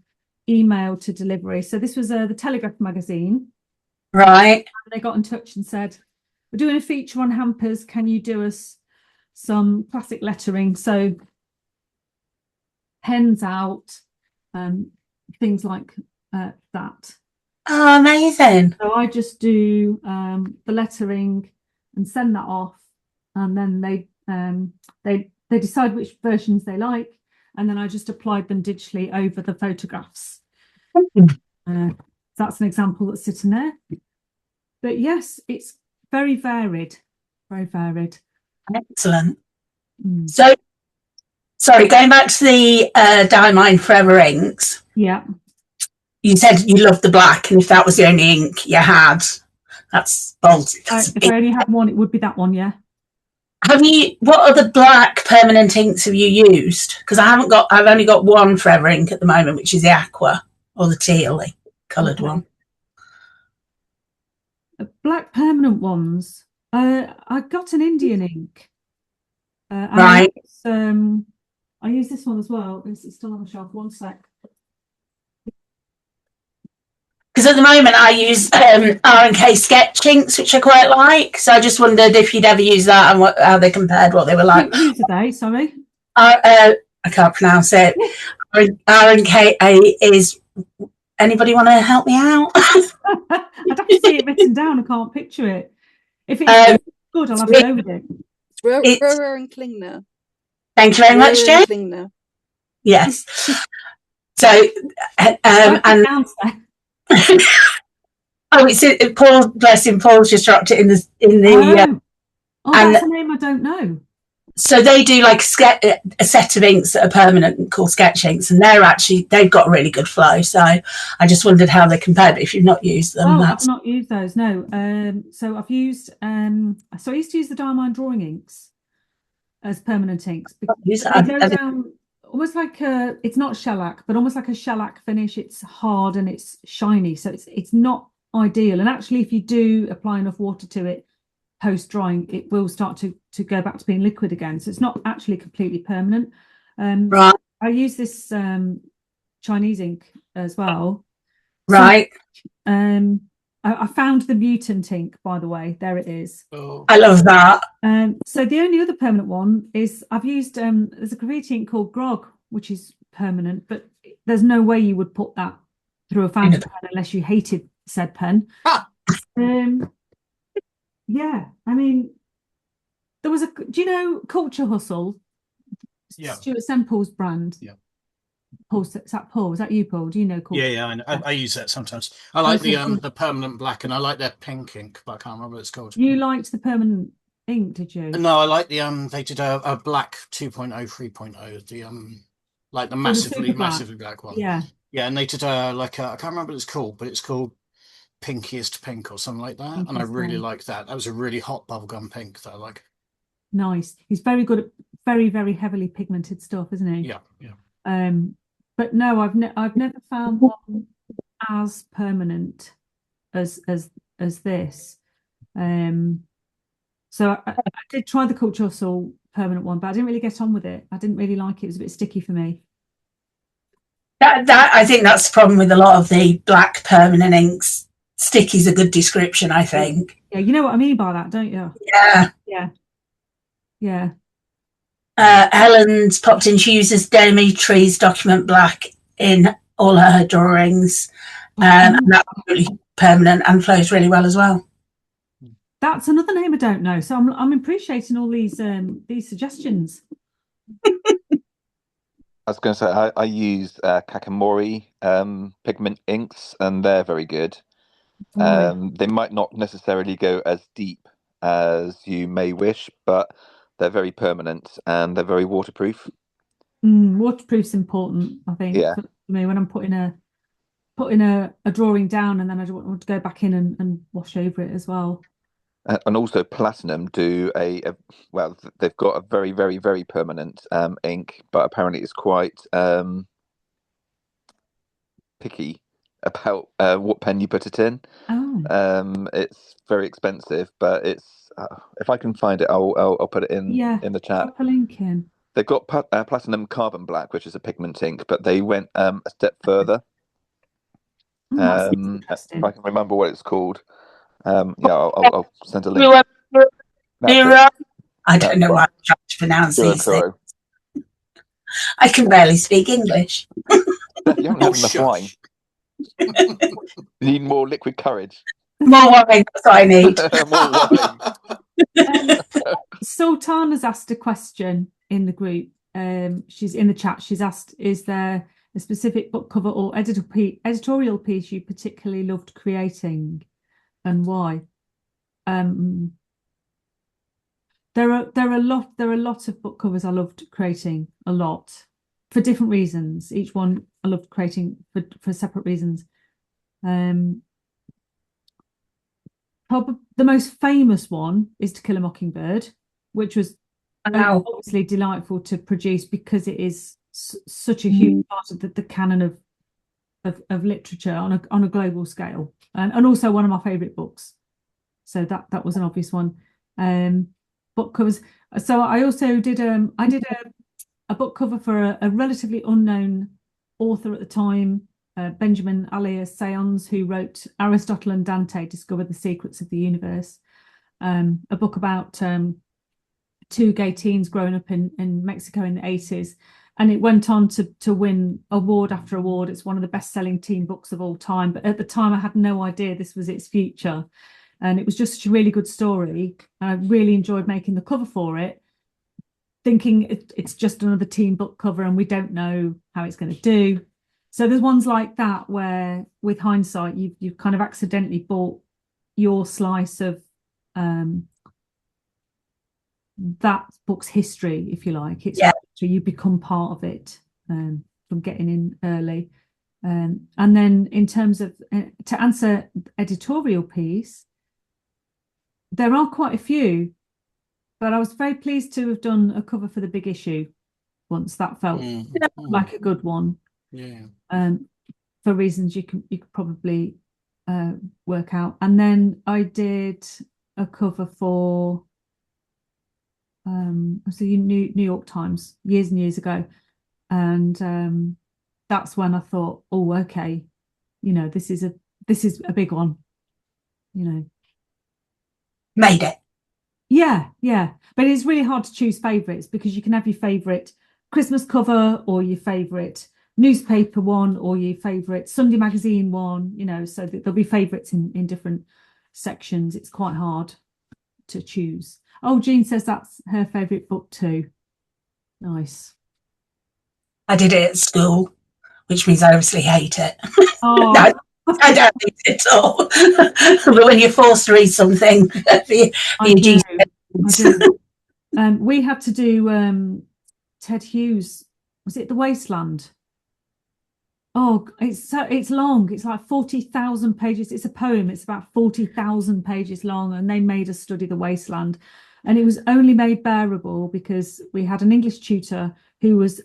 Speaker 2: email to delivery. So this was the Telegraph magazine.
Speaker 1: Right.
Speaker 2: And they got in touch and said, we're doing a feature on hampers. Can you do us some classic lettering? So pens out, things like that.
Speaker 1: Oh, amazing.
Speaker 2: So I just do the lettering and send that off. And then they decide which versions they like. And then I just applied them digitally over the photographs. That's an example that's sitting there. But yes, it's very varied, very varied.
Speaker 1: Excellent. So, sorry, going back to the Diamine Forever inks.
Speaker 2: Yeah.
Speaker 1: You said you loved the black, and if that was the only ink you had, that's bold.
Speaker 2: If I only had one, it would be that one, yeah.
Speaker 1: What other black permanent inks have you used? Because I've only got one Forever ink at the moment, which is the aqua or the teal coloured one.
Speaker 2: Black permanent ones. I got an Indian ink.
Speaker 1: Right.
Speaker 2: I use this one as well. It's still on the shelf. One sec.
Speaker 1: Because at the moment I use R&K sketch inks, which I quite like. So I just wondered if you'd ever use that and how they compared, what they were like.
Speaker 2: Who's are they? Sorry.
Speaker 1: I can't pronounce it. R&K is. Anybody want to help me out?
Speaker 2: I'd have to see it written down. I can't picture it. If it's good, I'll have to go with it.
Speaker 8: Rower and Klingner.
Speaker 1: Thank you very much, Jen. Yes. So, and oh, it's Paul. Bless him. Paul's just dropped it in the
Speaker 2: that's a name I don't know.
Speaker 1: So they do like a set of inks that are permanent called sketch inks, and they've got a really good flow. So I just wondered how they compared. But if you've not used them,
Speaker 2: I've not used those. No. So I've used. So I used to use the Diamine drawing inks as permanent inks. They go down almost like it's not shellac, but almost like a shellac finish. It's hard and it's shiny, so it's not ideal. And actually, if you do apply enough water to it post drying, it will start to go back to being liquid again. So it's not actually completely permanent.
Speaker 1: Right.
Speaker 2: I use this Chinese ink as well.
Speaker 1: Right.
Speaker 2: So, I found the mutant ink, by the way. There it is.
Speaker 1: Oh. I love that.
Speaker 2: So the only other permanent one is I've used there's a graffiti ink called Grog, which is permanent, but there's no way you would put that through a fountain pen unless you hated said pen. Yeah, I mean, there was do you know Culture Hustle?
Speaker 5: Yeah.
Speaker 2: Stuart Semple's brand.
Speaker 5: Yeah.
Speaker 2: Paul, is that Paul? Is that you, Paul? Do you know Culture?
Speaker 5: Yeah, I know. I use that sometimes. I like the permanent black, and I like their pink ink, but I can't remember what it's called.
Speaker 2: You liked the permanent ink, did you?
Speaker 5: No, I like the they did a black 2.0, 3.0, the like the massively black one.
Speaker 2: Yeah.
Speaker 5: Yeah, and they did I can't remember what it's called, but it's called Pinkiest Pink or something like that. And I really like that. That was a really hot bubblegum pink that I like.
Speaker 2: Nice. He's very good at very, very heavily pigmented stuff, isn't he?
Speaker 5: Yeah, yeah.
Speaker 2: But no, I've never found one as permanent as this. So I did try the Culture Hustle permanent one, but I didn't really get on with it. I didn't really like it. It was a bit sticky for me.
Speaker 1: That I think that's the problem with a lot of the black permanent inks. Sticky's a good description, I think.
Speaker 2: Yeah, you know what I mean by that, don't you? Yeah.
Speaker 1: Helen's popped in. She uses Demitri's document black in all her drawings, and that's really permanent and flows really well as well.
Speaker 2: That's another name I don't know, so I'm appreciating all these suggestions.
Speaker 8: I was going to say I use Kakamori pigment inks, and they're very good. They might not necessarily go as deep as you may wish, but they're very permanent and they're very waterproof.
Speaker 2: Waterproof's important, I think.
Speaker 8: Yeah.
Speaker 2: For me, when I'm putting a drawing down, and then I want to go back in and wash over it as well.
Speaker 8: And also Platinum do well, they've got a very, very, very permanent ink, but apparently it's quite picky about what pen you put it in. It's very expensive, but it's if I can find it, I'll put it in the chat.
Speaker 2: Put a link in.
Speaker 8: They've got Platinum Carbon Black, which is a pigment ink, but they went a step further. If I can remember what it's called. I'll send a link.
Speaker 1: I don't know what I'm trying to pronounce these things. I can barely speak English.
Speaker 8: You haven't had enough wine. You need more liquid courage.
Speaker 1: More wine, that's what I need.
Speaker 8: More wine.
Speaker 2: Sultana's asked a question in the group. She's in the chat. She's asked, is there a specific book cover or editorial piece you particularly loved creating, and why? There are a lot of book covers I loved creating a lot for different reasons. Each one I loved creating for separate reasons. Probably the most famous one is To Kill a Mockingbird, which was obviously delightful to produce because it is such a huge part of the canon of literature on a global scale, and also one of my favourite books. So that was an obvious one. Book covers. So I also did a book cover for a relatively unknown author at the time, Benjamin alias Seance, who wrote Aristotle and Dante Discover the Secrets of the Universe, a book about two gay teens growing up in Mexico in the 80s. And it went on to win award after award. It's one of the best-selling teen books of all time. But at the time, I had no idea this was its future. And it was just such a really good story. I really enjoyed making the cover for it. thinking it's just another teen book cover and we don't know how it's going to do. So there's ones like that where, with hindsight, you've kind of accidentally bought your slice of that book's history, if you like. It's so you become part of it from getting in early. And then in terms of to answer editorial piece, there are quite a few, but I was very pleased to have done a cover for the big issue once. That felt like a good one.
Speaker 5: Yeah.
Speaker 2: For reasons you could probably work out. And then I did a cover for the New York Times years and years ago, and that's when I thought, oh, okay, this is a big one,
Speaker 1: Made it.
Speaker 2: Yeah, but it's really hard to choose favorites, because you can have your favorite Christmas cover or your favorite newspaper one or your favorite Sunday magazine one, so there'll be favorites in different sections. It's quite hard to choose. Oh, Jean says that's her favorite book too. Nice.
Speaker 1: I did it at school, which means I obviously hate it.
Speaker 2: Oh.
Speaker 1: No, I don't hate it at all. But when you're forced to read something for your
Speaker 2: I do. We had to do Ted Hughes. Was it The Wasteland? Oh, it's long. It's like 40,000 pages. It's a poem. It's about 40,000 pages long, and they made us study The Wasteland. And it was only made bearable because we had an English tutor who was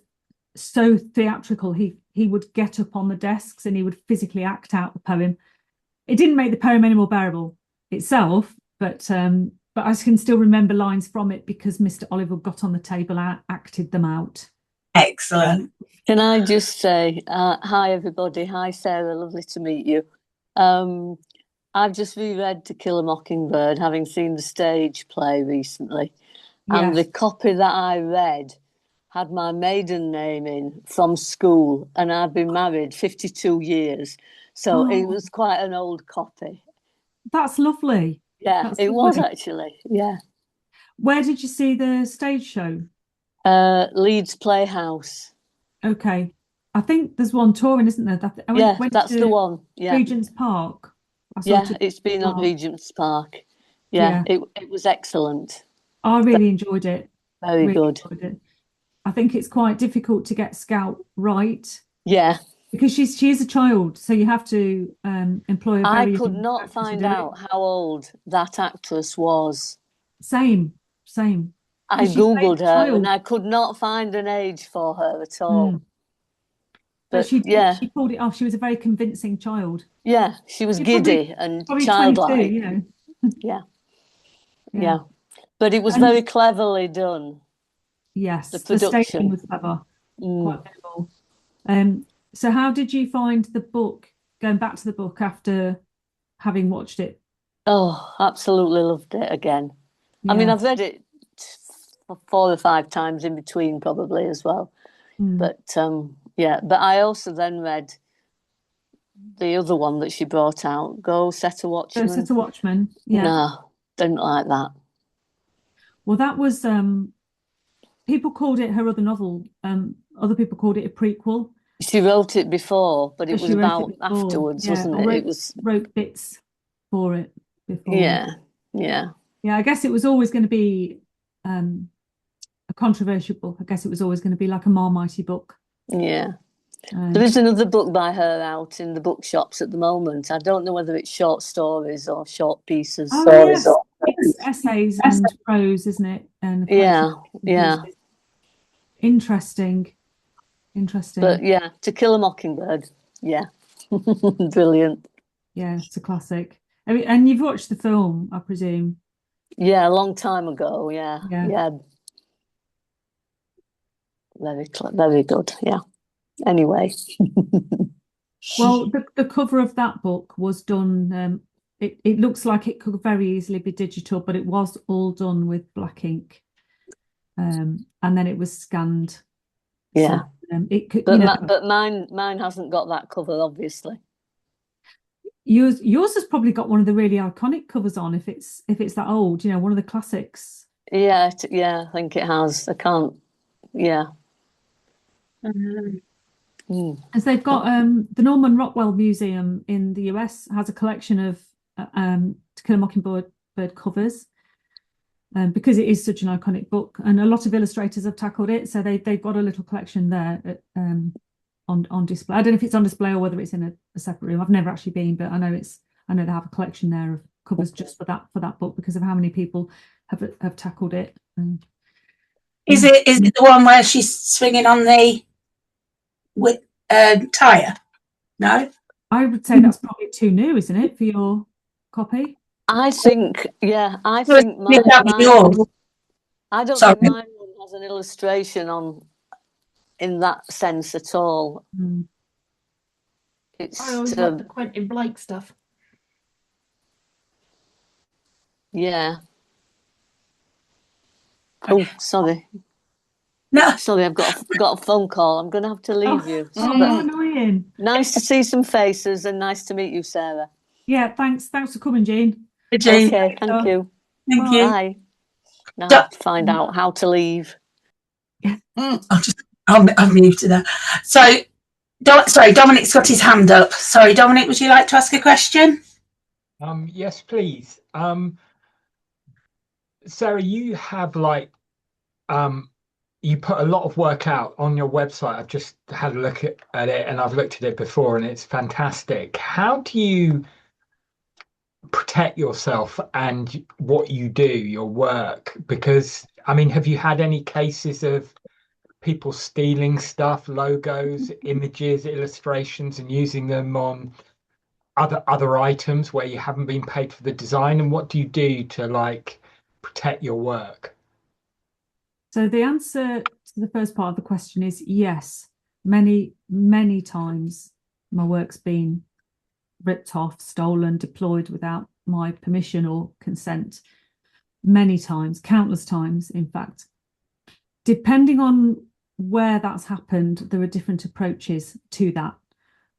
Speaker 2: so theatrical. He would get up on the desks and he would physically act out the poem. It didn't make the poem any more bearable itself, but I can still remember lines from it because Mr. Oliver got on the table and acted them out.
Speaker 1: Excellent.
Speaker 9: Can I just say, hi everybody, hi Sarah, lovely to meet you. I've just reread To Kill a Mockingbird, having seen the stage play recently. Yes. And the copy that I read had my maiden name in from school, and I've been married 52 years. So it was quite an old copy.
Speaker 2: That's lovely.
Speaker 9: Yeah,
Speaker 2: That's
Speaker 9: it
Speaker 2: lovely.
Speaker 9: was actually, yeah.
Speaker 2: Where did you see the stage show?
Speaker 9: Leeds Playhouse.
Speaker 2: Okay. I think there's one touring, isn't there?
Speaker 9: That's the one. Yeah.
Speaker 2: Regent's Park.
Speaker 9: It's been on Regent's Park. Yeah. It was excellent.
Speaker 2: I really enjoyed it.
Speaker 9: Very good.
Speaker 2: I think it's quite difficult to get Scout right.
Speaker 9: Yeah.
Speaker 2: Because she is a child, so you have to employ a very...
Speaker 9: I could not find out how old that actress was.
Speaker 2: Same.
Speaker 9: I Googled her and I could not find an age for her at all.
Speaker 2: But she pulled it off. She was a very convincing child.
Speaker 9: Yeah, she was giddy and childlike.
Speaker 2: 22,
Speaker 9: Yeah. But it was very cleverly done.
Speaker 2: Yes,
Speaker 9: the production.
Speaker 2: The staging was clever. Quite minimal. So how did you find the book, going back to the book after having watched it?
Speaker 9: Oh, absolutely loved it again. Yeah. I mean, I've read it 4 or 5 times in between probably as well. But but I also then read the other one that she brought out, Go Set a Watchman.
Speaker 2: Go Set a Watchman, yeah.
Speaker 9: No, didn't like that.
Speaker 2: Well, that was, people called it her other novel. Other people called it a prequel.
Speaker 9: She wrote it before, but it was about afterwards, wasn't it?
Speaker 2: Wrote bits for it before.
Speaker 9: Yeah.
Speaker 2: I guess it was always going to be a controversial book. I guess it was always going to be like a Marmitey book.
Speaker 9: Yeah. There is another book by her out in the bookshops at the moment. I don't know whether it's short stories or short pieces.
Speaker 2: Oh, yes. It's essays and prose, isn't it? And
Speaker 9: yeah.
Speaker 2: Interesting.
Speaker 9: But yeah, To Kill a Mockingbird. Yeah. Brilliant.
Speaker 2: Yeah, it's a classic. And you've watched the film, I presume.
Speaker 9: Yeah, a long time ago. Yeah. Very good. Yeah. Anyway.
Speaker 2: Well, the cover of that book was done. It looks like it could very easily be digital, but it was all done with black ink, and then it was scanned.
Speaker 9: Yeah.
Speaker 2: So, it could,
Speaker 9: but mine hasn't got that cover, obviously.
Speaker 2: Yours has probably got one of the really iconic covers on, if it's that old. One of the classics.
Speaker 9: Yeah, yeah, I think it has. I can't. Yeah.
Speaker 2: As they've got the Norman Rockwell Museum in the US has a collection of To Kill a Mockingbird covers, because it is such an iconic book, and a lot of illustrators have tackled it. So they've got a little collection there on display. I don't know if it's on display or whether it's in a separate room. I've never actually been, but I know they have a collection there of covers just for that book because of how many people have tackled it.
Speaker 1: Is it the one where she's swinging on the tire? No,
Speaker 2: I would say that's probably too new, isn't it, for your copy?
Speaker 9: I think, yeah, I think I don't think mine has an illustration in that sense at all. It's
Speaker 10: I always like the Quentin Blake stuff.
Speaker 9: Yeah. Oh, sorry.
Speaker 1: No,
Speaker 9: sorry, I've got a phone call. I'm going to have to leave you.
Speaker 2: Oh, annoying.
Speaker 9: Nice to see some faces and nice to meet you, Sarah.
Speaker 2: Yeah, thanks for coming, Jean.
Speaker 1: Jane.
Speaker 9: Okay, thank you.
Speaker 1: Thank you.
Speaker 9: Bye. Now I have to find out how to leave.
Speaker 1: I've muted her. So, sorry, Dominic's got his hand up. Sorry, Dominic, would you like to ask a question?
Speaker 6: Yes, please. Sarah, you have you put a lot of work out on your website. I've just had a look at it, and I've looked at it before, and it's fantastic. How do you protect yourself and what you do, your work? Because, I mean, have you had any cases of people stealing stuff, logos, images, illustrations, and using them on other items where you haven't been paid for the design? And what do you do to protect your work?
Speaker 2: So the answer to the first part of the question is yes. Many times my work's been ripped off, stolen, deployed without my permission or consent. Many times, countless times, in fact. Depending on where that's happened, there are different approaches to that.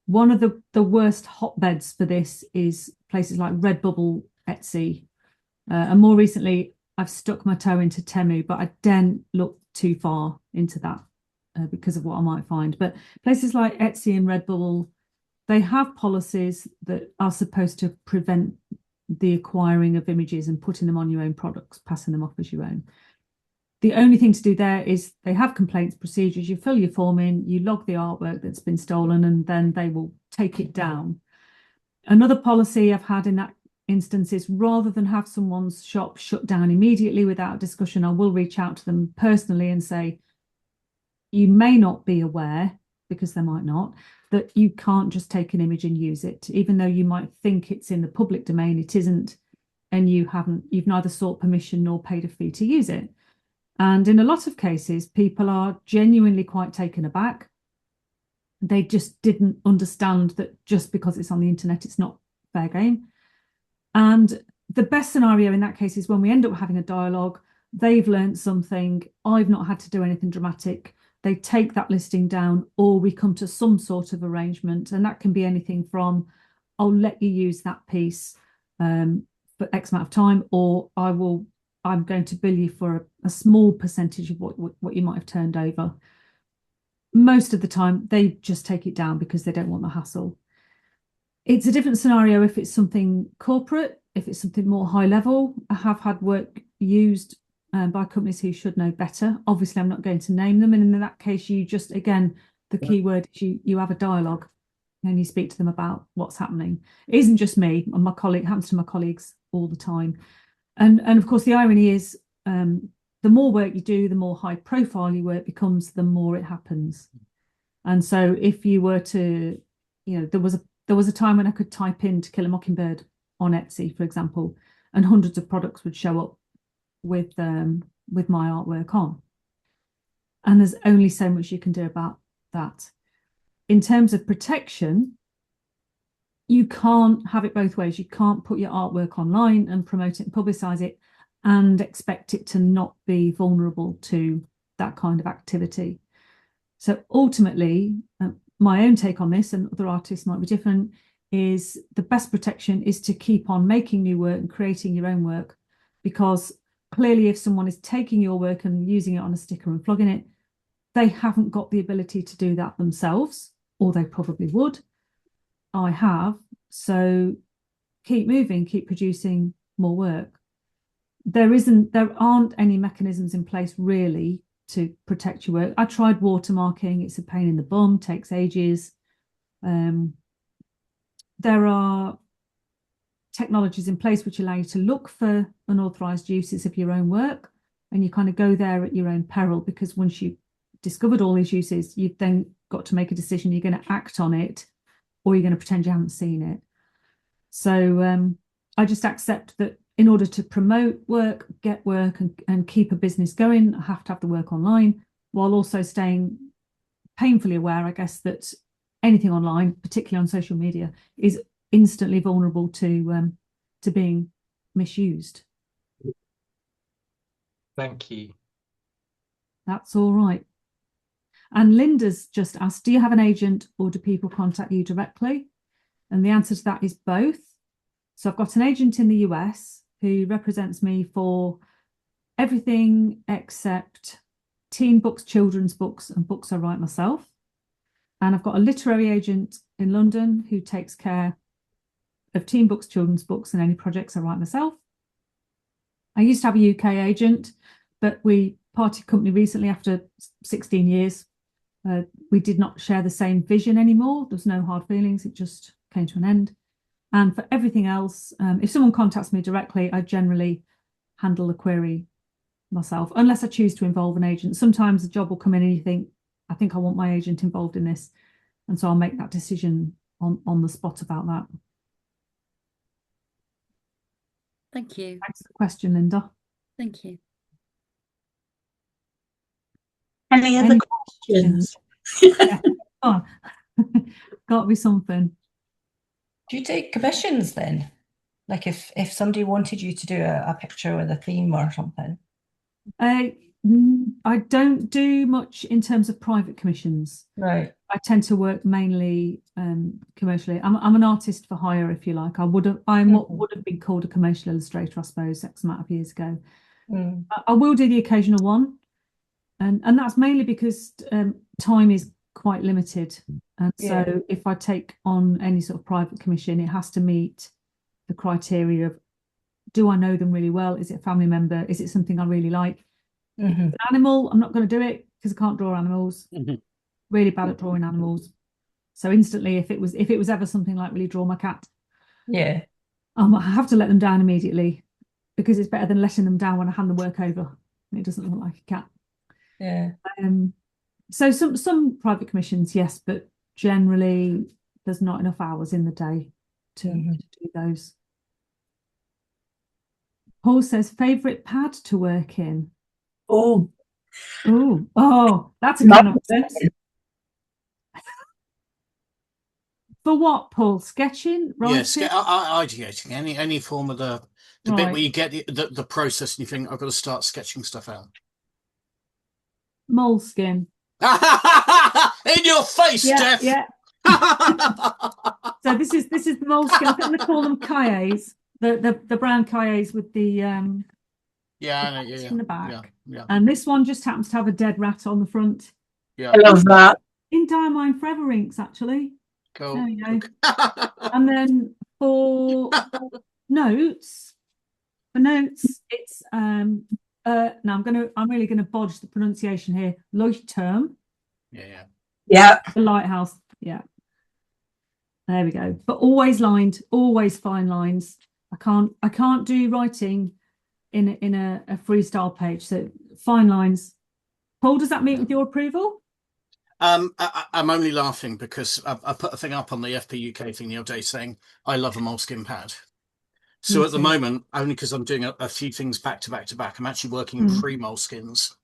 Speaker 2: One of the worst hotbeds for this is places like Redbubble, Etsy, and more recently, I've stuck my toe into Temu, but I daren't look too far into that because of what I might find. But places like Etsy and Redbubble, they have policies that are supposed to prevent the acquiring of images and putting them on your own products, passing them off as your own. The only thing to do there is they have complaints procedures. You fill your form in, you log the artwork that's been stolen, and then they will take it down. Another policy I've had in that instance is rather than have someone's shop shut down immediately without discussion, I will reach out to them personally and say, you may not be aware, because they might not, that you can't just take an image and use it, even though you might think it's in the public domain, it isn't, and you've neither sought permission nor paid a fee to use it. And in a lot of cases, people are genuinely quite taken aback. They just didn't understand that just because it's on the internet, it's not fair game. And the best scenario in that case is when we end up having a dialogue, they've learned something, I've not had to do anything dramatic, they take that listing down, or we come to some sort of arrangement. And that can be anything from, I'll let you use that piece for X amount of time, or I'm going to bill you for a small percentage of what you might have turned over. Most of the time, they just take it down because they don't want the hassle. It's a different scenario if it's something corporate, if it's something more high level. I have had work used by companies who should know better. Obviously, I'm not going to name them. And in that case, you just, again, the key word is you have a dialogue and you speak to them about what's happening. It isn't just me and my colleague, it happens to my colleagues all the time. And of course, the irony is the more work you do, the more high profile your work becomes, the more it happens. And so if you were to, there was a time when I could type in To Kill a Mockingbird on Etsy, for example, and hundreds of products would show up with my artwork on. And there's only so much you can do about that. In terms of protection, you can't have it both ways. You can't put your artwork online and promote it and publicize it and expect it to not be vulnerable to that kind of activity. So ultimately, my own take on this, and other artists might be different, is the best protection is to keep on making new work and creating your own work, because clearly, if someone is taking your work and using it on a sticker and flogging it, they haven't got the ability to do that themselves, or they probably would. I have. So keep moving, keep producing more work. There aren't any mechanisms in place really to protect your work. I tried watermarking. It's a pain in the bum, takes ages. There are technologies in place which allow you to look for unauthorized uses of your own work, and you kind of go there at your own peril, because once you've discovered all these uses, you've then got to make a decision. You're going to act on it, or you're going to pretend you haven't seen it. So I just accept that in order to promote work, get work, and keep a business going, I have to have the work online, while also staying painfully aware, I guess, that anything online, particularly on social media, is instantly vulnerable to being misused.
Speaker 6: Thank you.
Speaker 2: That's all right. And Linda's just asked, do you have an agent or do people contact you directly? And the answer to that is both. So I've got an agent in the US who represents me for everything except teen books, children's books, and books I write myself. And I've got a literary agent in London who takes care of teen books, children's books, and any projects I write myself. I used to have a UK agent, but we parted company recently after 16 years. We did not share the same vision anymore. There's no hard feelings. It just came to an end. And for everything else, if someone contacts me directly, I generally handle the query myself, unless I choose to involve an agent. Sometimes a job will come in and you think, I think I want my agent involved in this. And so I'll make that decision on the spot about that.
Speaker 11: Thank you.
Speaker 2: Thanks for the question, Linda.
Speaker 11: Thank you.
Speaker 1: Any other questions?
Speaker 2: Yeah. Oh, got to be something.
Speaker 4: Do you take commissions then? Like if somebody wanted you to do a picture with a theme or something?
Speaker 2: I don't do much in terms of private commissions.
Speaker 4: Right.
Speaker 2: I tend to work mainly commercially. I'm an artist for hire, if you like. I'm what would have been called a commercial illustrator, I suppose, X amount of years ago. I will do the occasional one, and that's mainly because time is quite limited. And so if I take on any sort of private commission, it has to meet the criteria of, do I know them really well? Is it a family member? Is it something I really like? If it's an animal, I'm not going to do it because I can't draw animals. Really bad at drawing animals. So instantly, if it was ever something like really draw my cat, I have to let them down immediately, because it's better than letting them down when I hand the work over and it doesn't look like a cat.
Speaker 4: Yeah.
Speaker 2: So some private commissions, yes, but generally there's not enough hours in the day to do those. Paul says, favourite pad to work in?
Speaker 1: Oh,
Speaker 2: that's a can of worms. For what, Paul? Sketching?
Speaker 5: Yes, ideating, any form of the bit where you get the process and you think, I've got to start sketching stuff out.
Speaker 2: Moleskin.
Speaker 5: In your face, Steph!
Speaker 2: Yeah. So this is the moleskin. I think they call them kayes. The brown kayes with the in the back.
Speaker 5: Yeah.
Speaker 2: And this one just happens to have a dead rat on the front.
Speaker 5: Yeah.
Speaker 1: I love that.
Speaker 2: In Diamine Forever inks, actually.
Speaker 5: Cool.
Speaker 2: There you go. And then for notes, it's now I'm really gonna bodge the pronunciation here. Leuchtturm.
Speaker 5: Yeah.
Speaker 2: The lighthouse. Yeah. There we go. But always lined, always fine lines. I can't do writing in a freestyle page. So fine lines. Paul, does that meet with your approval?
Speaker 5: I'm only laughing because I put a thing up on the FPUK thing the other day saying I love a moleskin pad. So at the moment, only because I'm doing a few things back to back to back, I'm actually working 3 moleskins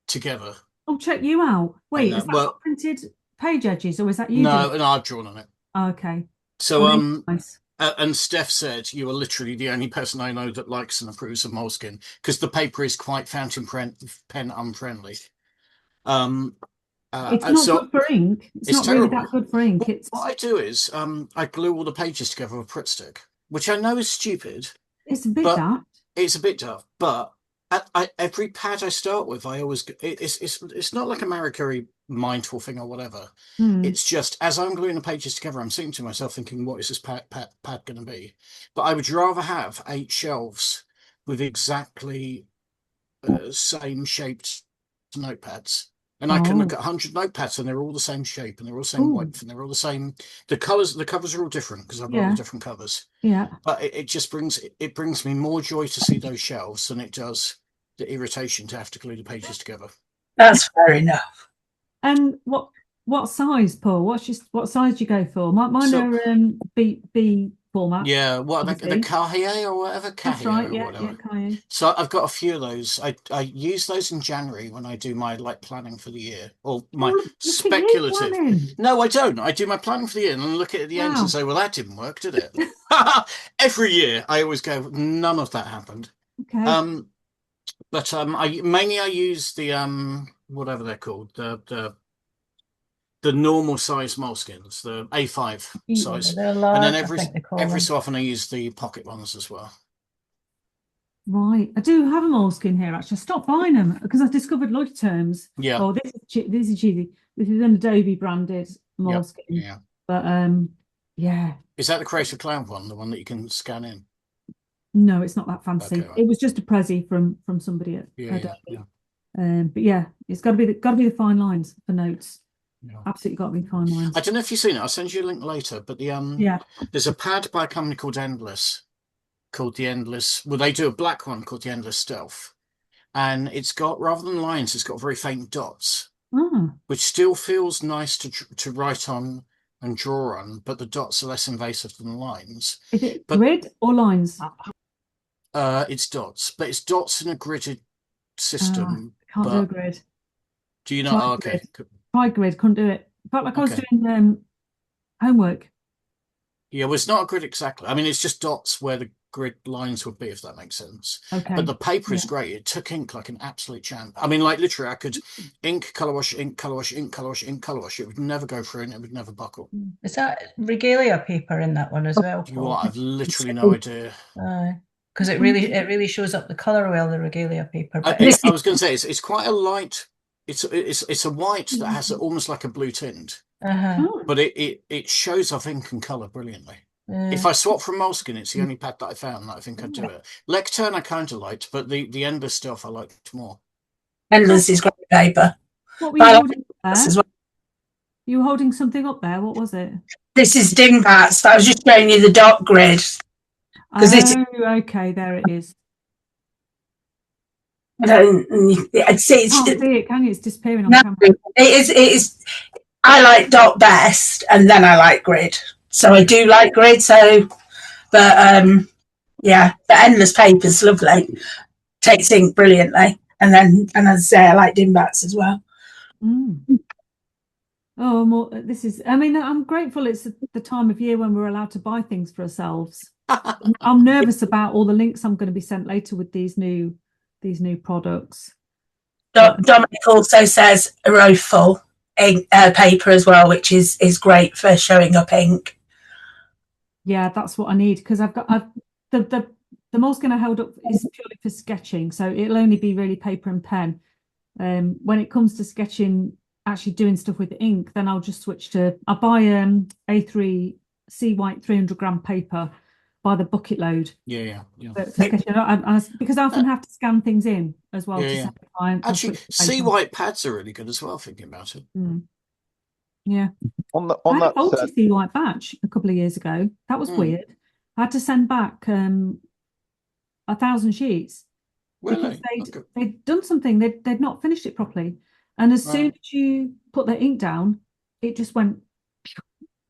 Speaker 5: together.
Speaker 2: Oh, check you out. Wait, is that printed page edges, or is that you?
Speaker 5: No, I've drawn on it.
Speaker 2: Okay.
Speaker 5: So
Speaker 2: nice.
Speaker 5: And Steph said you are literally the only person I know that likes and approves of moleskin, because the paper is quite fountain pen unfriendly.
Speaker 2: It's not good for ink. It's not terrible. Really that good for ink.
Speaker 5: What I do is I glue all the pages together with a Pritt stick, which I know is stupid.
Speaker 2: It's a bit daft.
Speaker 5: It's a bit daft, but Every pad I start with, I always it's not like a Marie Curie mindful thing or whatever. It's just as I'm gluing the pages together, I'm thinking to myself, thinking, what is this pad going to be? But I would rather have 8 shelves with exactly same shaped notepads. And I can look at 100 notepads and they're all the same shape and they're all the same width and they're all the same. The covers are all different because I've got all different covers.
Speaker 2: Yeah.
Speaker 5: But it just brings me more joy to see those shelves than it does the irritation to have to glue the pages together.
Speaker 1: That's fair enough.
Speaker 2: And what size, Paul? What size do you go for? Mine are B format.
Speaker 5: Yeah, what are the Cahiers or whatever?
Speaker 2: That's right, yeah, Cahiers.
Speaker 5: So I've got a few of those. I use those in January when I do my planning for the year or my speculative. No, I don't. I do my planning for the year and then look at the end and say, well, that didn't work, did it? Every year I always go, none of that happened.
Speaker 2: Okay.
Speaker 5: But I use the whatever they're called, the normal size moleskins, the A5 size,
Speaker 4: large,
Speaker 5: and then every so often I use the pocket ones as well.
Speaker 2: Right, I do have a moleskin here. Actually, I stopped buying them because I discovered Lloyd Terms.
Speaker 5: Yeah.
Speaker 2: Oh, this is cheesy. This is an Adobe branded moleskin.
Speaker 5: Yeah.
Speaker 2: But yeah.
Speaker 5: Is that the Creative Cloud one, the one that you can scan in?
Speaker 2: No, it's not that fancy.
Speaker 5: Okay, right.
Speaker 2: It was just a prezi from somebody at Adobe.
Speaker 5: Yeah.
Speaker 2: But yeah, it's got to be the fine lines for notes. Yeah. Absolutely got to be fine lines.
Speaker 5: I don't know if you've seen it. I'll send you a link later. But there's a pad by a company called Endless, well, they do a black one called the Endless Stealth, and it's got, rather than lines, it's got very faint dots, which still feels nice to write on and draw on, but the dots are less invasive than the lines.
Speaker 2: Is it grid or lines?
Speaker 5: It's dots, but it's dots in a gridded system.
Speaker 2: Can't do a grid.
Speaker 5: Do you know? Okay.
Speaker 2: Try grid, couldn't do it. Felt like I was doing homework.
Speaker 5: Yeah, well, it's not a grid exactly. I mean, it's just dots where the grid lines would be, if that makes sense.
Speaker 2: Okay.
Speaker 5: But the paper is great. It took ink like an absolute champ. I mean, like literally, I could ink, colour wash, ink, colour wash, ink, colour wash, ink, colour wash. It would never go through and it would never buckle.
Speaker 4: Is that regalia paper in that one as well?
Speaker 5: You know what? I've literally no idea.
Speaker 4: Because it really shows up the colour well, the regalia paper.
Speaker 5: But I was going to say it's quite a light. It's a white that has almost like a blue tint, but it shows off ink and colour brilliantly. If I swap from moleskin, it's the only pad that I found that I think I'd do it. Lectern I kind of liked, but the Endless stuff I liked more.
Speaker 1: Endless is great paper.
Speaker 2: What were you holding there? You were holding something up there. What was it? This is
Speaker 1: Dingbats. I was just showing you the dot grid.
Speaker 2: Okay, there it is.
Speaker 1: I don't see
Speaker 2: it. Can't see it, can you? It's disappearing on camera.
Speaker 1: It is. I like dot best, and then I like grid. So I do like grid. So, but yeah, the Endless paper's lovely. Takes ink brilliantly, and as I say, I like Dingbats as well.
Speaker 2: Oh, this is. I mean, I'm grateful it's the time of year when we're allowed to buy things for ourselves. I'm nervous about all the links I'm going to be sent later with these new products.
Speaker 1: Dominic also says a row full ink, paper as well, which is great for showing up ink.
Speaker 2: Yeah, that's what I need, because the moleskin I held up is purely for sketching, so it'll only be really paper and pen. When it comes to sketching, actually doing stuff with ink, then I'll just switch to, I'll buy A3 C white 300-gram paper by the bucket load.
Speaker 5: Yeah.
Speaker 2: Because I often have to scan things in as well.
Speaker 5: Actually, C white pads are really good as well, thinking about it.
Speaker 2: Yeah.
Speaker 8: On
Speaker 2: I had a faulty C white batch a couple of years ago. That was weird. I had to send back 1,000 sheets.
Speaker 5: Really?
Speaker 2: Because they'd done something, they'd not finished it properly. And as soon as you put the ink down, it just went,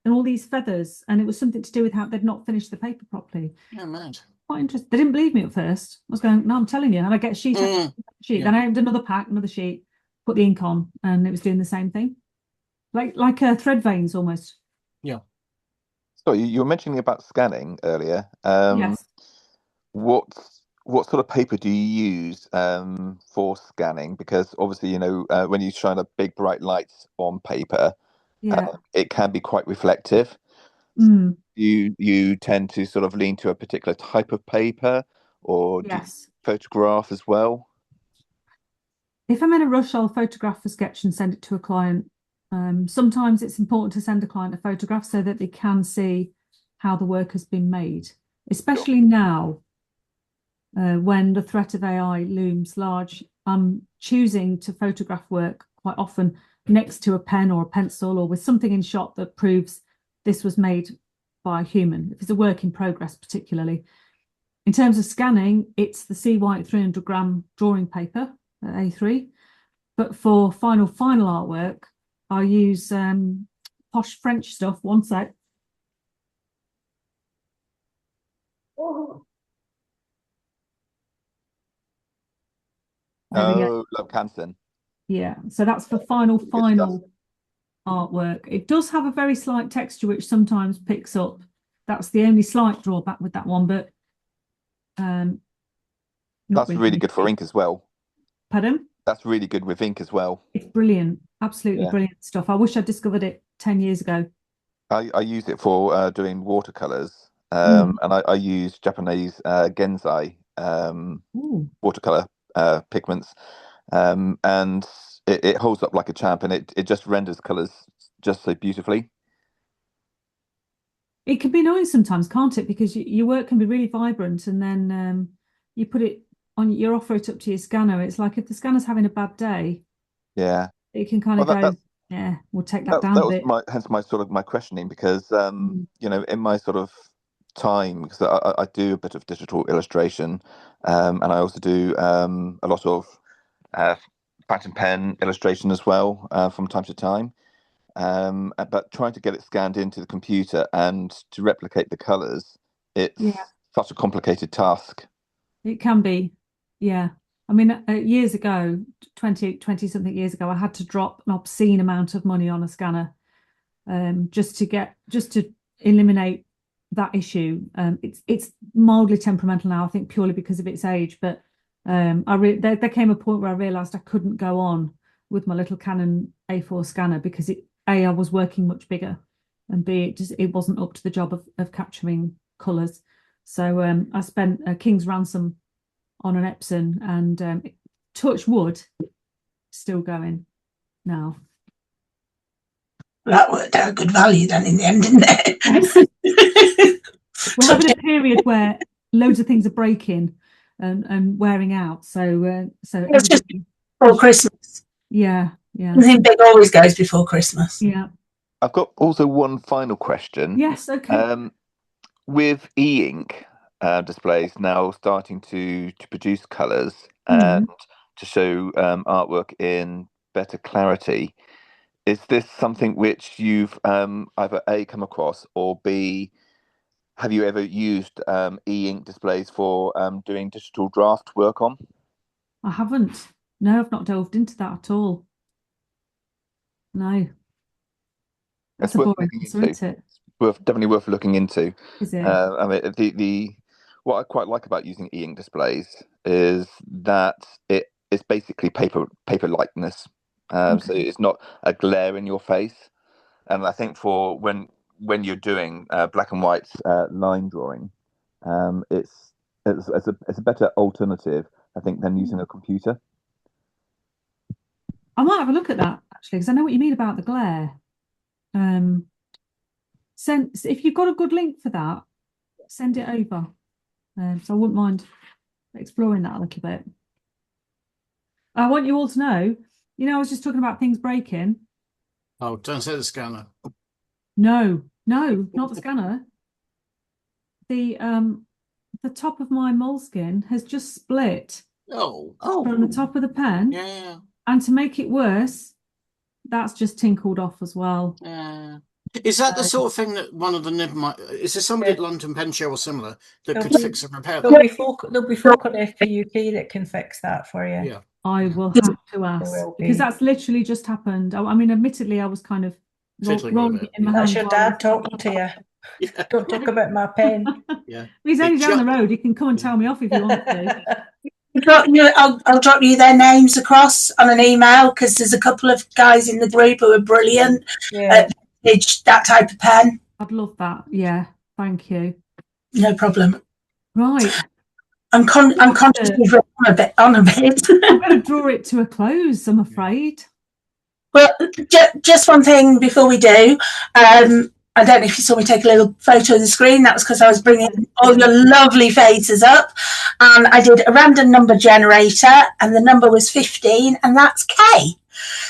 Speaker 2: and all these feathers, and it was something to do with how they'd not finished the paper properly.
Speaker 5: Yeah, mad.
Speaker 2: Quite interesting. They didn't believe me at first. I was going, no, I'm telling you. And I get a sheet after sheet. Then I opened another pack, another sheet, put the ink on, and it was doing the same thing. Like thread veins almost.
Speaker 5: Yeah.
Speaker 8: So you were mentioning about scanning earlier.
Speaker 2: Yes.
Speaker 8: What sort of paper do you use for scanning? Because obviously, when you shine a big bright lights on paper, it can be quite reflective. You tend to sort of lean to a particular type of paper, or
Speaker 2: yes.
Speaker 8: photograph as well?
Speaker 2: If I'm in a rush, I'll photograph a sketch and send it to a client. Sometimes it's important to send a client a photograph so that they can see how the work has been made, especially now when the threat of AI looms large. I'm choosing to photograph work quite often next to a pen or a pencil or with something in shot that proves this was made by a human, if it's a work in progress particularly. In terms of scanning, it's the C White 300 gram drawing paper at A3. But for final artwork, I use posh French stuff. One sec.
Speaker 8: Oh, love Canson.
Speaker 2: Yeah, so that's for final artwork. It does have a very slight texture, which sometimes picks up. That's the only slight drawback with that one, but
Speaker 8: that's really good for ink as well.
Speaker 2: Pardon?
Speaker 8: That's really good with ink as well.
Speaker 2: It's brilliant, absolutely brilliant stuff. I wish I discovered it 10 years ago.
Speaker 8: I use it for doing watercolors, and I use Japanese Genzai watercolor pigments, and it holds up like a champ, and it just renders colors just so beautifully.
Speaker 2: It can be annoying sometimes, can't it? Because your work can be really vibrant, and then you put it on, you offer it up to your scanner. It's like if the scanner's having a bad day, it can kind of go, yeah, we'll take that down a bit.
Speaker 8: Hence my sort of my questioning, because you know, in my sort of time, because I do a bit of digital illustration, and I also do a lot of fountain pen illustration as well from time to time. But trying to get it scanned into the computer and to replicate the colors, it's such a complicated task.
Speaker 2: It can be, yeah. I mean, years ago, 20 something years ago, I had to drop an obscene amount of money on a scanner just to eliminate that issue. It's mildly temperamental now, I think, purely because of its age. But there came a point where I realised I couldn't go on with my little Canon A4 scanner because I was working much bigger, and B, it wasn't up to the job of capturing colours. So I spent a king's ransom on an Epson, and touch wood, still going now.
Speaker 1: That worked out good value then in the end, didn't it?
Speaker 2: We're having a period where loads of things are breaking and wearing out. So
Speaker 1: it's just before Christmas.
Speaker 2: Yeah.
Speaker 1: Something big always goes before Christmas.
Speaker 2: Yeah.
Speaker 8: I've got also one final question.
Speaker 2: Yes, okay.
Speaker 8: With e-ink displays now starting to produce colours and to show artwork in better clarity, is this something which you've either A, come across, or B, have you ever used e-ink displays for doing digital draft work on?
Speaker 2: I haven't. No, I've not delved into that at all. No. That's a boring answer, isn't it?
Speaker 8: Definitely worth looking into.
Speaker 2: Is it?
Speaker 8: I mean, what I quite like about using e-ink displays is that it's basically paper likeness. So it's not a glare in your face. And I think for when you're doing black and white line drawing, it's a better alternative, I think, than using a computer.
Speaker 2: I might have a look at that actually, because I know what you mean about the glare. If you've got a good link for that, send it over. So I wouldn't mind exploring that a little bit. I want you all to know, I was just talking about things breaking.
Speaker 5: Oh, don't say the scanner.
Speaker 2: No, not the scanner. The top of my moleskin has just split.
Speaker 5: Oh.
Speaker 2: From the top of the pen.
Speaker 5: Yeah.
Speaker 2: And to make it worse, that's just tinkled off as well.
Speaker 5: Is that the sort of thing that one of the nib might? Is there somebody at London Pen Show or similar that could fix and repair that?
Speaker 4: There'll be folk on FPUK that can fix that for you.
Speaker 5: Yeah.
Speaker 2: I will have to ask, because that's literally just happened. I mean, admittedly, I was kind of rolling it in my hand.
Speaker 4: That's your dad talking to you. Yeah. Don't talk about my pen.
Speaker 5: Yeah.
Speaker 2: He's only down the road. He can come and tell me off if you want to.
Speaker 1: I'll drop you their names across on an email, because there's a couple of guys in the group who are brilliant at that type of pen.
Speaker 2: I'd love that. Yeah, thank you.
Speaker 1: No problem.
Speaker 2: Right.
Speaker 1: I'm conscious we've run on a bit.
Speaker 2: I'm going to draw it to a close, I'm afraid.
Speaker 1: Well, just one thing before we do. I don't know if you saw me take a little photo of the screen. That was because I was bringing all your lovely faces up. And I did a random number generator, and the number was 15, and that's Kay.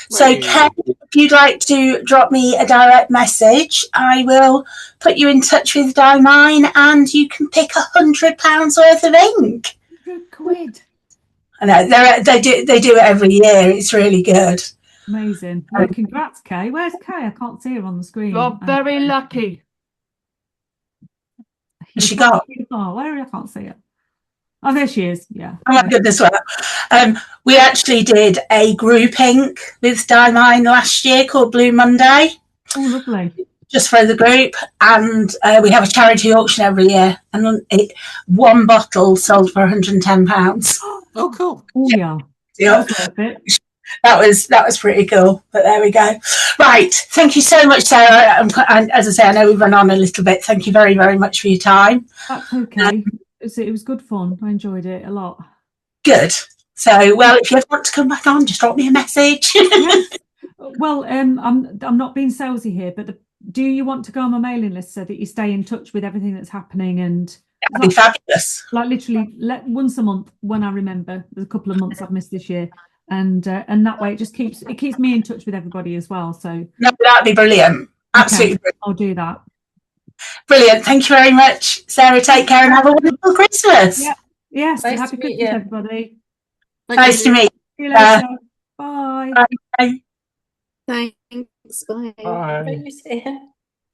Speaker 1: So, Kay, if you'd like to drop me a direct message, I will put you in touch with DieMine, and you can pick £100 worth of ink.
Speaker 2: £100.
Speaker 1: I know they do it every year. It's really good.
Speaker 2: Amazing. Well, congrats, Kay. Where's Kay? I can't see her on the screen.
Speaker 10: You're very lucky.
Speaker 1: She got.
Speaker 2: Oh, where? I can't see it. Oh, there she is. Yeah.
Speaker 1: Oh my goodness! Well, we actually did a group ink with DieMine last year called Blue Monday.
Speaker 2: Oh, lovely. Just
Speaker 1: for the group, and we have a charity auction every year, and one bottle sold for £110.
Speaker 5: Oh, cool!
Speaker 2: Oh, yeah. That's worth it.
Speaker 1: That was pretty cool. But there we go. Right. Thank you so much, Sarah. And as I say, I know we've run on a little bit. Thank you very, very much for your time.
Speaker 2: That's okay. It was good fun. I enjoyed it a lot.
Speaker 1: Good. So, well, if you ever want to come back on, just drop me a message.
Speaker 2: Yes. Well, I'm not being salesy here, but do you want to go on my mailing list so that you stay in touch with everything that's happening? And
Speaker 1: that'd be fabulous.
Speaker 2: Like literally, once a month when I remember. There's a couple of months I've missed this year. And that way it just keeps me in touch with everybody as well. So
Speaker 1: no, that'd be brilliant. Absolutely.
Speaker 2: Okay, I'll do that.
Speaker 1: Brilliant. Thank you very much, Sarah. Take care and have a wonderful Christmas.
Speaker 2: Yeah. Yes.
Speaker 4: Nice
Speaker 2: Happy
Speaker 4: to meet
Speaker 2: Christmas,
Speaker 4: you.
Speaker 2: everybody.
Speaker 1: Nice to meet
Speaker 2: See
Speaker 1: you.
Speaker 2: you later. Bye.
Speaker 1: Bye.
Speaker 11: Thanks. Bye.
Speaker 6: Bye.
Speaker 4: What you say?